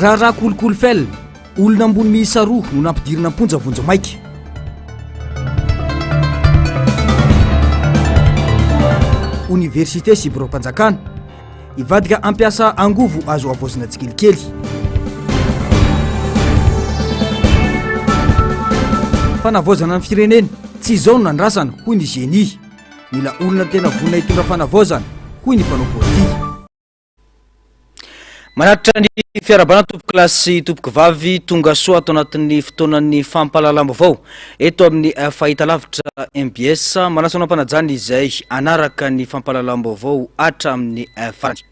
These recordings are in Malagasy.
raha kolokolo fel olona ambony miisa roa no nampidirina amponja vonjy maika. Université Sibro-Panjakana ivadika ampiasa angovo azo avozina tsikelikely. Fanavozana amin'ny firenena tsy izao no nandrasana hoy ny génie. Mila olona tena vonina hitondra fanavozana hoy ny mpanao politika. Manatitra ny fiarabana tompoko klasy tompoko vavy tonga soa ato anatin'ny fotoanan'ny fampahalalam-baovao eto amin'ny fahitalavitra MBS manasana ampanajany izay anaraka ny fampahalalam-baovao hatramin'ny farany.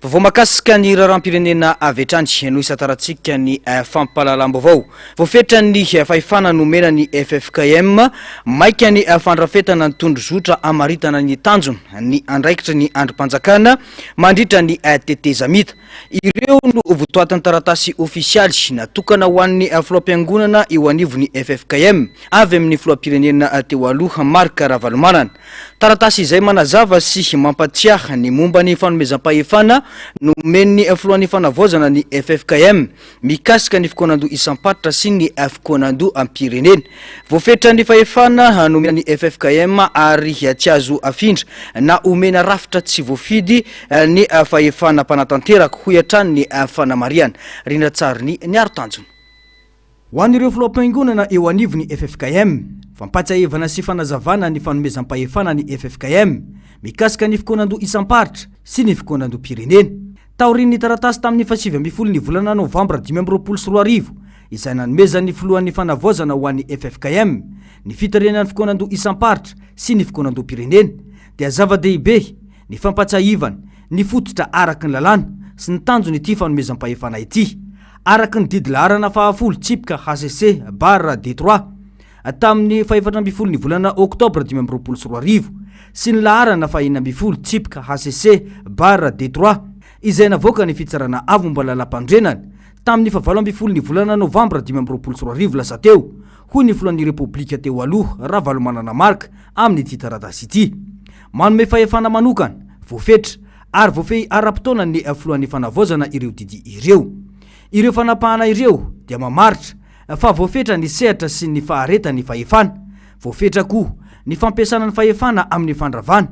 Vaovao makasika ny raharam-pirenena avy hatrany no isataratsika ny fampahalalam-baovao. Voafetra ny fahefana nomena ny FFKM maika ny fandrafetana ny tondrozotra amaritana ny tanjona ny andraikitra ny androm-panjakana mandritra ny tetezamita. Ireo no votoatan'ny taratasy ofisialy natokana ho an'ny filoam-piangonana eo anivon'ny FFKM avy amin'ny filoam-pirenena teo aloha Marc Ravalomanana. Taratasy izay manazava sy mampatsiaha ny momba ny fanomezam-pahefana nomen'ny filohan'ny fanavozana ny FFKM mikasika ny fikoanando isam-paritra sy ny fikoanando am-pirenena. Voafetra ny fahefana nomena ny FFKM ary tsy azo afindra na omena rafitra tsy voafidy ny fahefana mpanatanteraka hoy hatrany ny fanamariana. Rindra tsariny ny aro-tanjona. Ho an'ireo filoam-piangonana eo anivon'ny FFKM fampatsiahevana sy fanazavana ny fanomezam-pahefana ny FFKM mikasika ny fikoanando isam-paritra sy ny fikoanando pirenena. Taorian'ny taratasy tamin'ny 7 ny volana Novambra 2024 izay nanomezan'ny filohan'ny fanavozana ho an'ny FFKM ny fitarenan'ny fikoanando isam-paritra sy ny fikoanando pirenena dia zava-dehibe ny fampatsiahivana ny fototra araky ny lalàna sy ny tanjony ity fanomezam-pahefana ity araky ny didy laharana fahafolo tsipika HCC barra D3 tamin'ny 14 ny volana Oktobra 2024 sy ny laharana 20 tsipika HCC barra D3 izay navoaka ny fitsarana avo mba lalam-pandrenana tamin'ny 18 ny volana Novambra 2024 lasa teo hoy ny filohan'ny Repoblika teo aloha Ravalomanana Marc amin'ny taratasy ity. Manome fahefana manokana voafetra ary voafehy ara-potoana ny filohan'ny fanavozana ireo didy ireo. Ireo fanapahana ireo dia mamaritra fa voafetra ny sehatra sy ny fahareta ny fahefana, voafetra koa ny fampiasana ny fahefana amin'ny fandravana,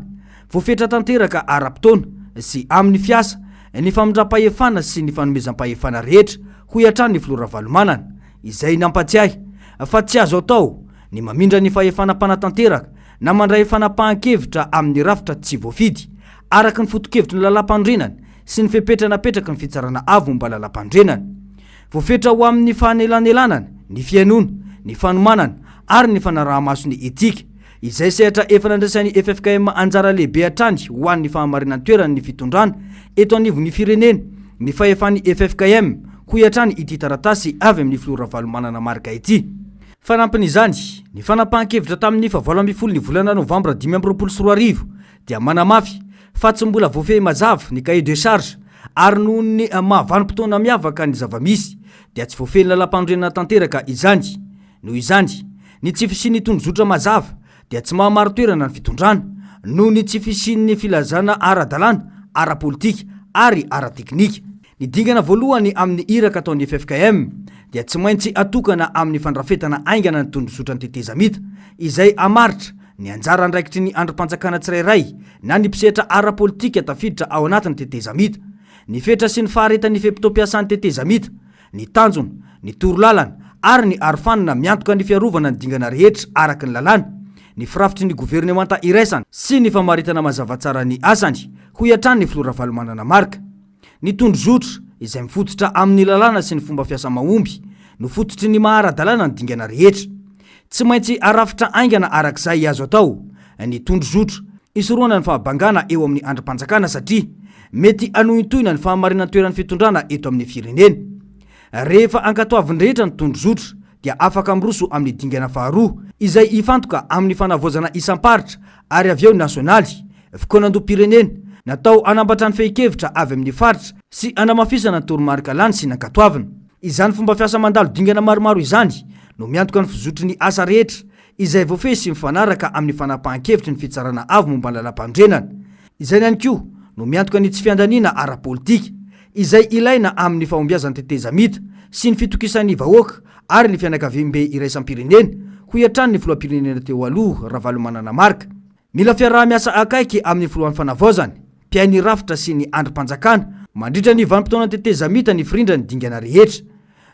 voafetra tanteraka ara-potoana sy amin'ny fiasa ny famindram-pahefana sy ny fanomezam-pahefana rehetra hoy hatrany ny filoha Ravalomanana izay nampatsiahy fa tsy azo atao ny mamindra ny fahefana mpanatanteraka na mandray fanapahan-kevitra amin'ny rafitra tsy voafidy araky ny foto-kevitry ny lalam-pandrenana sy ny fepetranapetraky ny fitsarana avo mba lalam-pandrenana. Voafetra ho amin'ny fahanelanelanana ny fianona, ny fanomanana ary ny fanaraha-maso ny etika izay sehatra efa nandraisan'ny FFKM anjara lehibe hatrany ho an'ny fahamarinan'ny toerana ny fitondrana eto anivon'ny firenena ny fahefan'ny FFKM hoy hatrany ity taratasy avy amin'ny filoha Ravalomanana Marc ity. Fanampin'izany ny fanapahan-kevitra tamin'ny 18 ny volana Novambra 2024 dia manamafy fa tsy mbola voafehy mazava ny cahier de charge ary noho ny mahavanimpotoana miavaka ny zavamisy dia tsy voafehy ny lalam-pandrenana tanteraka izany. Noho izany ny tsy fisian'ny tondrozotra mazava dia tsy mahamaro toerana ny fitondrana noho ny tsy fisian'ny filazana ara-dalàna, ara-politika ary ara-teknika. Ny dingana voalohany amin'ny iraka ataon'ny FFKM dia tsy maintsy atokana amin'ny fandrafetana aingana ny tondrozotra ny tetezamita izay amaritra ny anjara andraikitry ny androm-panjakana tsirairay na ny mpisehatra ara-politika tafiditra ao anatin'ny tetezamita, ny fetra sy ny faharetan'ny fepito-piasan'ny tetezamita, ny tanjona, ny torolalana ary ny arofanina miantoka ny fiarovana ny dingana rehetra araky ny lalàna, ny firafitry ny governemanta iraisana sy ny famaritana mazavatsara ny asany hoy hatrany ny filoha Ravalomanana Marc. Ny tondrozotra izay mifototra amin'ny lalàna sy ny fomba fiasa mahomby no fototry ny mahara-dalàna ny dingana rehetra. Tsy maintsy arafitra aingana arak'izay azo atao ny tondrozotra isoroana ny fahabangana eo amin'ny androm-panjakana satria mety anohintohina ny fahamarinan'ny toeran'ny fitondrana eto amin'ny firenena. Rehefa ankatoaviny rehetra ny tondrozotra dia afaka miroso amin'ny dingana faharoa izay ifantoka amin'ny fanavozana isam-paritra ary avy eo nasionaly, fikoanandom-pirenena natao anambatra ny fehi-kevitra avy amin'ny faritra sy anamafisana ny toromarika lany sy nankatoavina. Izany fomba fiasa mandalo dingana maromaro izany no miantoka ny fizotry ny asa rehetra izay voafehy sy mifanaraka amin'ny fanapahan-kevitry ny fitsarana avo momba ny lalam-pandrenana. Izay ihany koa no miantoka ny tsy fiandaniana ara-politika izay ilaina amin'ny fahombiazany teteza mita sy ny fitokisan'ny vahoaka ary ny fianakaviam-be iraisam-pirenena ho iatran'ny filoam-pirenena teo aloha Ravalomanana Marka. Mila fiaraha-miasa akaiky amin'ny filohan'ny fanavaozany, mpiainy rafitra sy ny andrim-panjakana mandritra ny vanim-potoana teteza mita ny firindrany dingana rehetra.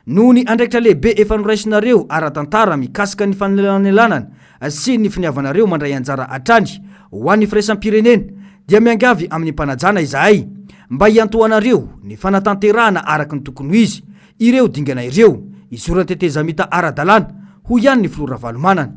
Noho ny andraikitra lehibe efa noraisinareo ara-tantara mikasika ny fanelanelana sy ny finiavanareo mandray anjara atrany ho an'ny firaisam-pirenena dia miangavy amin'ny mpanajana izahay mba hiantoanareo ny fanatanterahana araka ny tokony ho izy ireo dingana ireo izora teteza mita ara-dalàna ho ihany ny filoha Ravalomanana.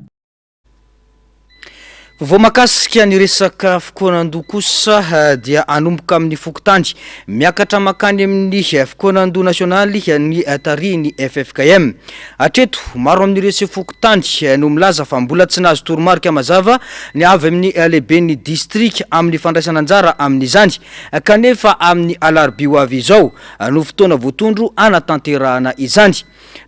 Vao makasika ny resaka fikonan-doha kosa dia anomboka amin'ny fokotany miakatra makany amin'ny fikonan-doha nasionaly ny tariny FFKM. Hatreto maro amin'ireo se fokotany no milaza fa mbola tsy nahazo toromarika mazava ny avy amin'ny lehiben'ny district amin'ny fandraisana anjara amin'izany kanefa amin'ny alarobia ho avy izao no fotoana voatondro anatanterahana izany.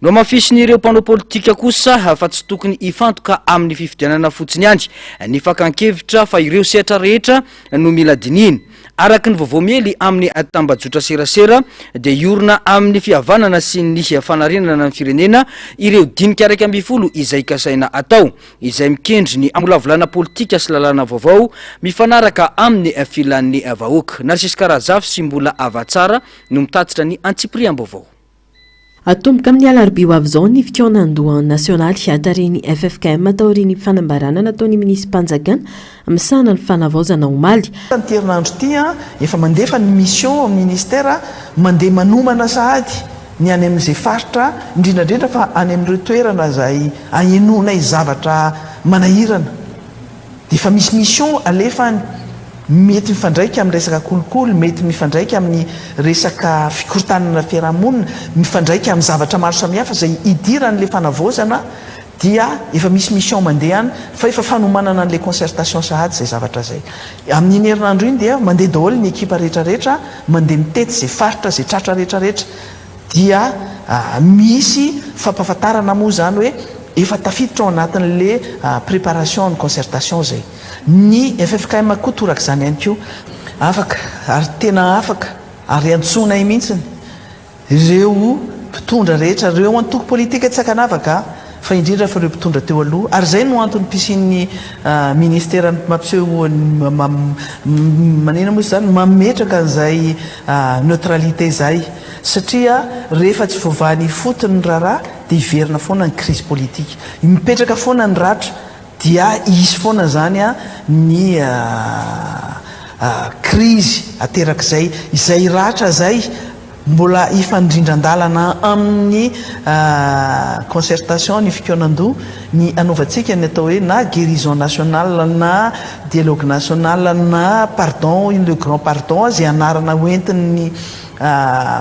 No mafisin'ireo mpanao politika kosa fa tsy tokony ifantoka amin'ny fifidianana fotsiny ihany ny fakankevitra fa ireo sehatra rehetra no mila dininy. Araka ny vaovao miely amin'ny tambajotra serasera dia iorina amin'ny fihavanana sy ny fanarenana ny firenena ireo dinika 12 izay kasaina atao izay mikendry ny amolavolana politika sy lalàna vaovao mifanaraka amin'ny filan'ny vahoaka. Narcisy Karazafy sy mbola avatsara no mitatitra ny antsipriam-baovao. Atomboka amin'ny alarobia ho avy izao ny fikonan-doha nasionaly atariny FFKM taorian'ny fanambarana nataon'ny minisitry mpanjakana misahana ny fanavaozana omaly. Ny herinandro ity efa mandefa ny mission amin'ny ministère mandeha manomana sahady ny any amin'izay faritra indrindrandrindra fa any amin'ireo toerana izay ahenonay zavatra manahirana dia efa misy mission alefany mety mifandraika amin'ny resaka kolokolo, mety mifandraika amin'ny resaka fikorontanana fiarahamonina, mifandraika amin'ny zavatra maro samihafa izay idiran'ilay fanavaozana dia efa misy mission mandeha any fa efa fanomanana an'ilay concertation sahady izay zavatra izay. Amin'iny herinandro iny dia mandeha daholo ny ekipa rehetrarehetra, mandeha mitety izay faritra, izay tratra rehetrarehetra dia misy fampahafantarana moa izany hoe efa tafiditra ao anatin'ilay préparation ny concertation izay. Ny FFKM koa toraka izany ihany koa afaka ary tena afaka ary antsonay mihitsiny ireo mpitondra rehetra, ireo antoko politika tsy akanavaka fa indrindra fa ireo mpitondra teo aloha ary izay no antony mpisin'ny ministera mampiseho manena moa izany mametraka an'izay neutralité izay satria rehefa tsy voavahan'ny fotony ny raharaha dia hiverina foana ny crise politique, mipetraka foana ny ratra dia isy foana zany ny crise aterak'izay izay ratra zay mbola ifandrindran-dalana amin'ny concertation ny fikonan-doha ny anaovantsika ny atao hoe na guérison nationale na dialogue national na pardon le grand pardon izay anarana hoentin'ny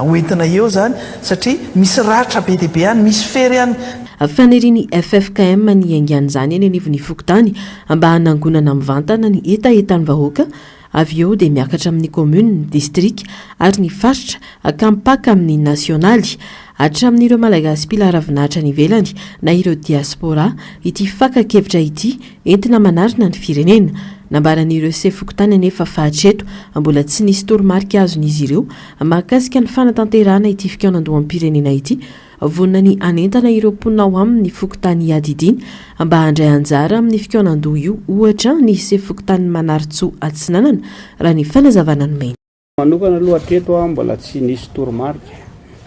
hoentina eo zany satria misy ratra be deabe any, misy fery any. Faniriny FFKM ny aingana izany eny anivon'ny fokotany mba hanangonana mivantana ny etaetan'ny vahoaka avy eo dia miakatra amin'ny commune, ny district ary ny faritra akampaka amin'ny nasionaly hatramin'ireo malagasy mpilaravinahitra ny ivelany na ireo diaspora ity fakakevitra ity entina manarina ny firenena. Nambaran'ireo se fokotany anefa fa hatreto mbola tsy nisy toromarika azon'izy ireo mahakasika ny fanatanterahana ity fikonan-doha am-pirenena ity vonina ny anentana ireo mponina ao amin'ny fokotany adidiny mba handray anjara amin'ny fikonan-doha io ohatra ny se fokotany Manaritsoa Atsinanana raha ny fanazavana ny maina. Manokana aloha hatreto mbola tsy nisy toromarika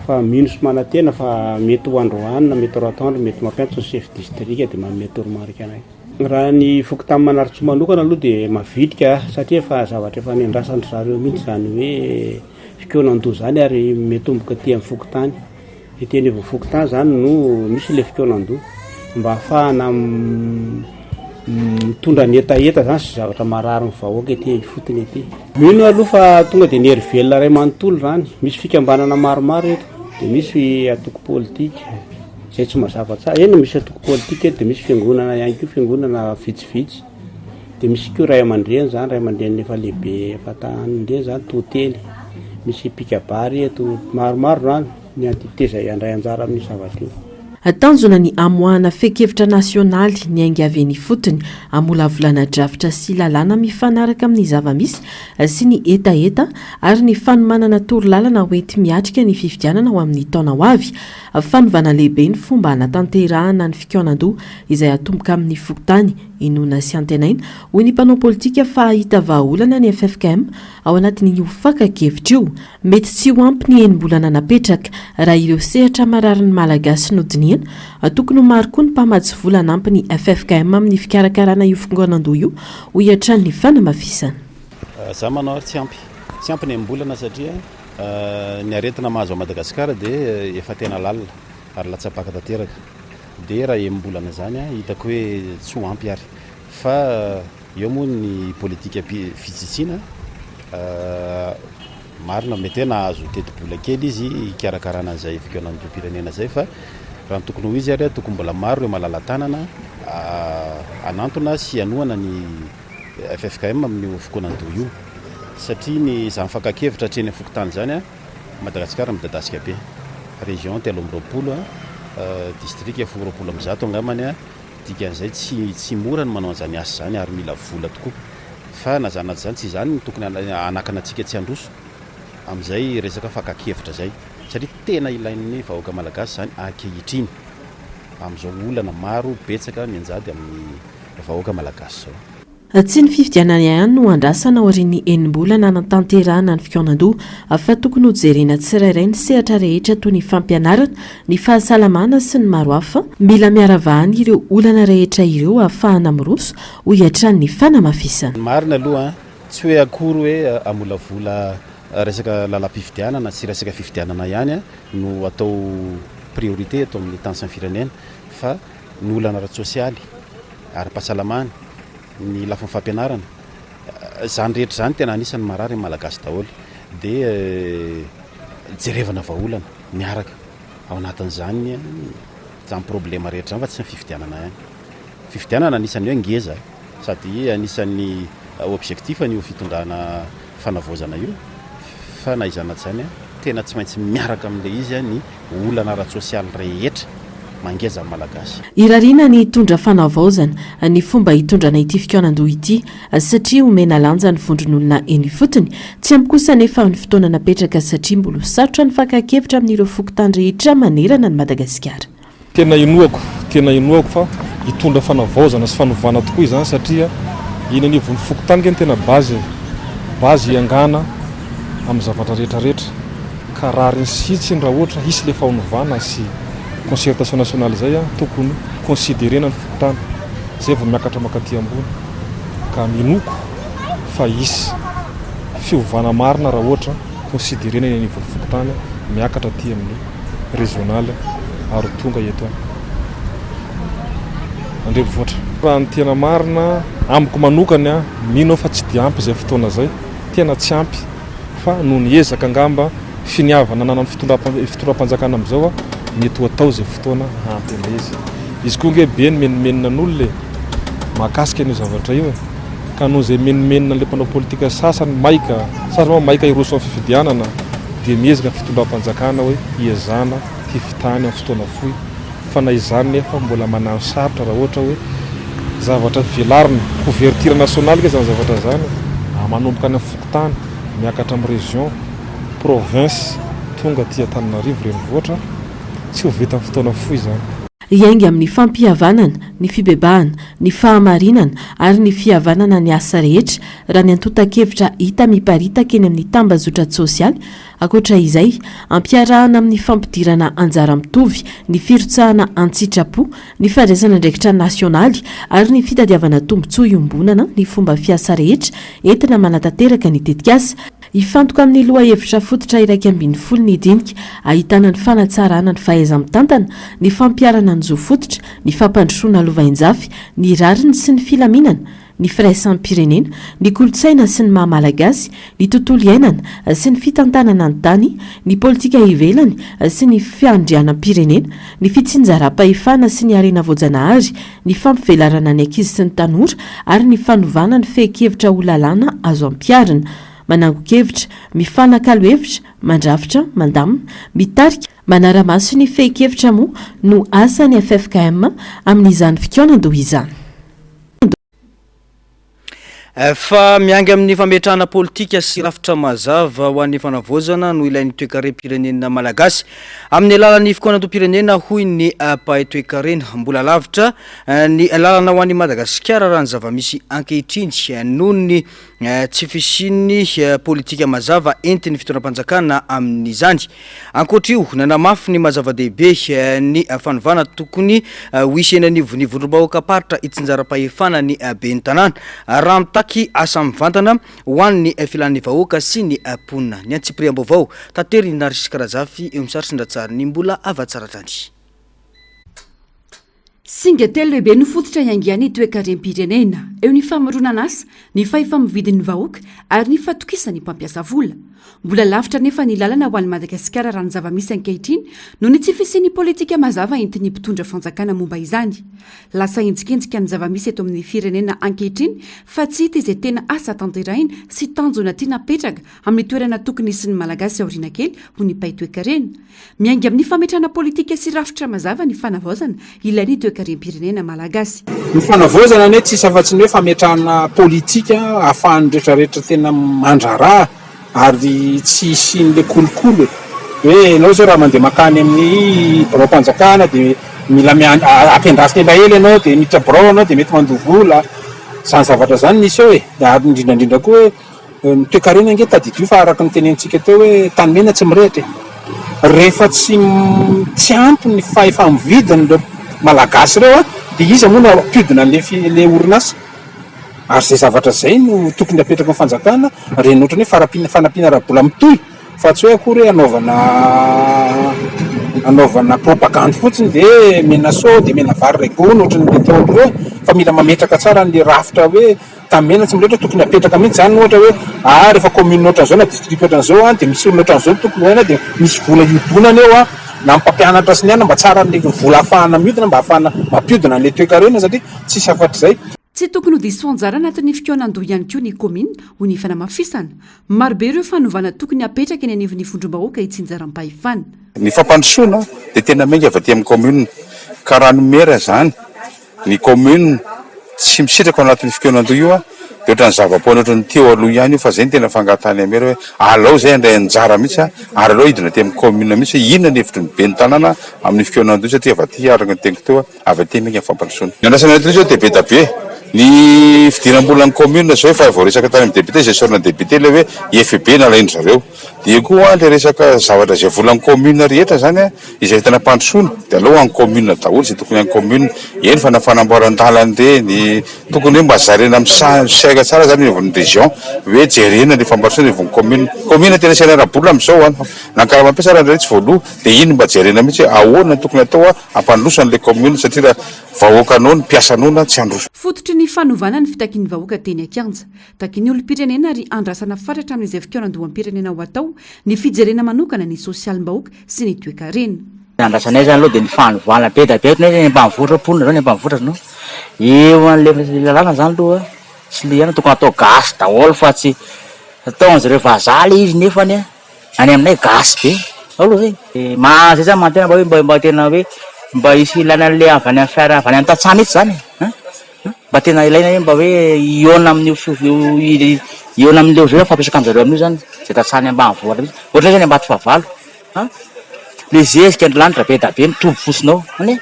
fa mino sy manantena fa mety ho androanina, mety roatandro, mety mampiantso ny chef district dia manome toromarika anay. Raha ny fokotany Manaritsoa manokana aloha dia mavitrika satria fa zavatra efa nendrasany zareo mihitsy zany hoe fikonan-doha zany ary metomboka aty amin'ny fokotany. Ety anivon'ny fokotany zany no misy ilay fikonan-doha mba ahafahana mitondra ny etaeta zany sy zavatra marary ny vahoaka ety fotony ety. Mino aloha fa tonga dia nery velona ray manontolo zany, misy fikambanana maromaro eto dia misy atoko politika izay tsy mazava tsara. Eny misy atoko politika eto dia misy fiangonana ihany koa, fiangonana vitsivitsy dia misy koa ray aman-dreny zany, ray aman-dreny efa lehibe efa tanindreny zany totely, misy pikabary eto maromaro zany ny entité izay andray anjara amin'ny zavatra io. tanjona ny amoahana fekevitra nasionaly ny aingaven'ny fotony amolavolana drafitra sy lalàna mifanaraka amin'ny zavamisy sy ny etaeta ary ny fanomanana torolalana hoety miatrika ny fifidianana ho amin'ny taona ho avy. Fanovana lehibe ny fomba hanatanterahana ny fikaonan-doha izay atomboka amin'ny fokotany inona sy antenaina hoy ny mpanao politika fa hahita vahaolana ny FFKM ao anatin'io fakakevitra io. Mety tsy ho ampy ny enim-bolana napetraka raha ireo sehatra marary ny malagasy nodiniana. Tokony ho maro koa ny mpamatsy volana ampy ny FFKM amin'ny fikarakarana io fikaonan-doha io ho iatran'ny fanamafisana. Za manao tsy ampy ny enim-bolana satria ny aretina mahazo a Madagasikara dia efa tena lalina ary latsapaka tanteraka. Dia raha enim-bolana zany hitako hoe tsy ho ampy ary fa eo moa ny politika fitsitsina marina mety hoe nahazo teti-bola kely izy ikarakarana an'izay fikaonan-doham-pirenena zay fa raha ny tokony ho izy ary tokony mbola maro ireo malala-tanana anantona sy anohana ny FFKM amin'ny fikaonan-doha io satria ny zany fakakevitra hatreny fokotany zany Madagasikara midadasika be région 320 district 420 angamany dikan'izay tsy mora ny manao an'izany asa zany ary mila vola tokoa fa nazanaty zany tsy zany tokony anakana antsika tsy androso amin'izay resaka fakakevitra zay satria tena ilain'ny vahoaka malagasy zany ankehitriny amin'izao olana maro betsaka mianjady amin'ny vahoaka malagasy zao. Tsy ny fifidianana ihany no andrasana ao aorian'ny enim-bolana natanterahana ny fikaonan-doha fa tokony ho jerena tsirairay ny sehatra rehetra toy ny fampianarana, ny fahasalamana sy ny maro hafa. Mila miaravahany ireo olana rehetra ireo ahafahana miroso ho iatran'ny fanamafisana. Marina aloha tsy hoe akory hoe amolavola resaka lalam-pifidianana sy resaka fifidianana ihany no atao priorité atao amin'ny tany sy ny firenena fa ny olana ara-tsosialy ara-pahasalamana ny lafiny fampianarana zany rehetra zany tena anisan'ny marary malagasy daholo dia jerevana vahaolana miaraka ao anatin'izany zany problema rehetra zany fa tsy ny fifidianana ihany. Fifidianana anisan'ny hoe ngeza sady anisan'ny objectif ny fitondrana fanavozana io fa na izany zany tena tsy maintsy miaraka amin'ilay izy ny olana ara-tsosialy rehetra mangeza malagasy. Irariana ny hitondra fanavaozana ny fomba hitondrana ity fikaonan-doha ity satria omena lanja ny vondron'olona eny fotony tsy ampy kosa nefa ny fotoana napetraka satria mbola sarotra ny fakakevitra amin'ireo fokotany rehetra manerana ny Madagasikara. Tena inoako fa hitondra fanavaozana sy fanovana tokoa izany satria iny ny vony fokotany keny tena bazy iangana amin'ny zavatra rehetrarehetra ka raha reny sitsiny raha ohatra hisy le fanovana sy concertation nationale zay tokony considérena ny fokotany zay vao miakatra makaty ambony ka minoko fa hisy fiovana marina raha ohatra considérena ny fokotany miakatra aty amin'ny régional ary tonga eto andrenivohitra. Raha ny tena marina amiko manokany mino fa tsy dia ampy zay fotoana zay tena tsy ampy fa noho ny ezaka angamba finiavana nanany fitondram-panjakana amin'izao mety ho atao zay fotoana ampy izy koa nge be ny menimenina n'olona mahakasika an'io zavatra io ka noho zay menimenina le mpanao politika sasany maika iroso amin'ny fifidianana dia miezaka ny fitondram-panjakana hoe iezana hivitany amin'ny fotoana fohy fa na izany nefa mbola manano sarotra raha ohatra hoe zavatra velarina couverture nationale ke zany zavatra zany manomboka any amin'ny fokotany miakatra amin'ny région province tonga ty Antananarivo renivohitra tsy ho vita amin'ny fotoana fohy zany. Iainga amin'ny fampihavanana, ny fibebahana, ny fahamarinana ary ny fihavanana ny asa rehetra raha ny antotan-kevitra hita miparitaka eny amin'ny tambazotra sosialy. Akoatra izay, ampiarahana amin'ny fampidirana anjara mitovy, ny firotsahana an-tsitrapo, ny fandraisana andraikitra nasionaly ary ny fitadiavana tombotsoa iombonana ny fomba fiasa rehetra entina manatanteraka ny tetikasa. Ifantoka amin'ny loha hevitra fototra iraika ambin'ny folo ny dinika ahitana ny fanatsarana ny fahaiza-mitantana, ny fampiarana ny zo fototra, ny fampandrosoana lovainjafy, ny rariny sy ny filaminana, ny firaisampirenena, ny kolotsaina sy ny mahamalagasy, ny tontolo iainana sy ny fitantanana ny tany, ny politika ivelany sy ny fiandrianam-pirenena, ny fitsinjaram-pahefana sy ny harena voajanahary, ny fampivelarana ny ankizy sy ny tanora ary ny fanovana ny fehi-kevitra ho lalàna azo ampiarina. manangokevitra mifanakalo-hevitra mandrafitra mandamina mitarika manara-maso sy ny fehi-kevitra moa no asany FFKM amin'izany fikonan-doha izany. Fa miangy amin'ny fametrahana politika sy rafitra mazava ho an'ny fanavozana no ilain'ny toe-karem-pirenena malagasy amin'ny alalan'ny fikonan-doham-pirenena hoy ny mpahay toe-karena mbola lavitra ny lalana ho an'ny Madagasikara raha ny zava-misy ankehitriny noho ny tsy fisian'ny politika mazava entin'ny fitondram-panjakana amin'izany. Ankoatr'io nanamafy ny mazava-dehibe ny fanovana tokony ho isenan'ny vondrom-bahoaka paritra itsinjaram-pahefana ny ben'ny tanàna raha asa mivantana ho an'ny filan'ny vahoaka sy ny ponina. Ny antsipriam-baovao tatery ny Narcisse Karazafy eo misaritry ndratsary ny mbola avatsaratrany. Singa telo lehibe nofototra iangiany toe-karem-pirenena eo ny famoronana asa, ny fahefa-mividin'ny vahoaka ary ny fatokisany mpampiasa vola. Mbola lavitra nefa ny lalana ho an'ny Madagasikara raha ny zava-misy ankehitriny no ny tsy fisian'ny politika mazava entin'ny mpitondra fanjakana momba izany. Lasa enjikenjika ny zava-misy eto amin'ny firenena ankehitriny fa tsy hita izay tena asa tanterahina sy tanjona tiana petraka amin'ny toerana tokony isin'ny malagasy aoriana kely ho ny mpahay toe-karena. Miaingy amin'ny fametrahana politika sy rafitra mazava ny fanavaozana ilain'ny toe-karem-pirenena malagasy. Ny fanavaozana ne tsy afa-tsy hoe fametrahana politika ahafahan'ny rehetrarehetra tena mandraraha ary tsy isin'le kolokolo hoe ianao zao raha mandeha makany amin'ny barao-panjakana dia mila ampiandrasika elaela ianao dia miditra barao anao dia mety mandovola zany zavatra zany nisy eo ary indrindrandrindra koa hoe ny toe-karena ange tadidio fa araka ny tenentsika teo hoe tanymena tsy mirehitra rehefa tsy ampy ny fahefa-mividin'ireo malagasy ireo dia izy moa no ampidina le orinasa ary zay zavatra zay no tokony apetraka ny fanjakana reny ohatran'ny hoe fanampiana rabola mitohy fa tsy hoe akory anaovana propagande fotsiny dia mena so dia mena vary regony ohatran'ny le tao ireo fa mila mametraka tsara ny rafitra hoe tamena tsy miloatra tokony apetraka mihitsy zany ohatra hoe rehefa commune ohatran'izao na district ohatran'izao dia misy olona ohatran'izao tokony hoena dia misy vola iodonana eo na mpampianatra sy ny ana mba tsara n'le vola ahafahana miodina mba ahafahana mampiodina n'le toe-karena satria tsisy afatra izay. Tsy tokony ho diso anjara anatin'ny fikonan-doha ihany koa ny komina ho ny fanamafisana. Marobe ireo fanovana tokony apetraka eny anivon'ny vondrom-bahoaka itsinjaram-pahefana. Ny fampandrosoana dia tena menga avy aty amin'ny komina ka raha nomera zany ny komina tsy misitraka ao anatin'ny fikonan-doha io dia ohatran'ny zava-poana ohatran'ny teo aloha ihany io fa zay ny tena fangatany amera hoe alao zay andray anjara mihitsy ary alao hidina aty amin'ny komina mihitsy hoe inona ny hevitry ny ben'ny tanàna amin'ny fikonan-doha satria avy aty araka ny teniko teo avy aty menga ny fampandrosoana. Ny andrasana aty zao dia be da be ny fidiram-bola ny komina zao efa vao resaka tany amin'ny depite izay sorana depite le hoe IFB nalainy zareo dia koa le resaka zavatra izay volan'ny komina rehetra zany izay tena mpandrosoana dia aloha any komina daholo izay tokony any komina eny fa nafanamboaran-dalana reny tokony hoe mba zarena amin'ny saika tsara zany ny région hoe jerena ny fampandrosoana ny vony komina tena saina rabola amin'izao any nankara mampiasa raha ndray tsy voaloha dia iny mba jerena mihitsy hoe ahoana tokony atao ampandrosan'le komina satria raha vahoaka anao ny mpiasa anao na tsy androso. Fototry ny fanovana ny fitakian'ny vahoaka teny Akanja takiany olom-pirenena ary andrasana fatratra amin'izay fikonan-doham-pirenena ho atao ny fijerena manokana ny sosialim-bahoaka sy ny toe-karena. Andrasanay zany aloha dia ny fanovana be da be ny ambanivohitra ponina zao ny ambanivohitra no eo an'le lalàna zany aloha sy le ihany tokony atao gasy daholo fa tsy ataon'zareo vazaly izy nefany any aminay gasy be aloha zay zay zany mantena mba tena hoe mba isy ilana an'le avy any amin'ny fiara avy any amin'ny tantsana itsy zany mba tena ilaina mba hoe iona amin'ileo zay fampiasaka amin'zareo amin'io zany zay tantsany ambanivohitra mihitsy ohatran'izay zany ambato favalo le zezika ny lanitra be da be mitombo fotsinao ane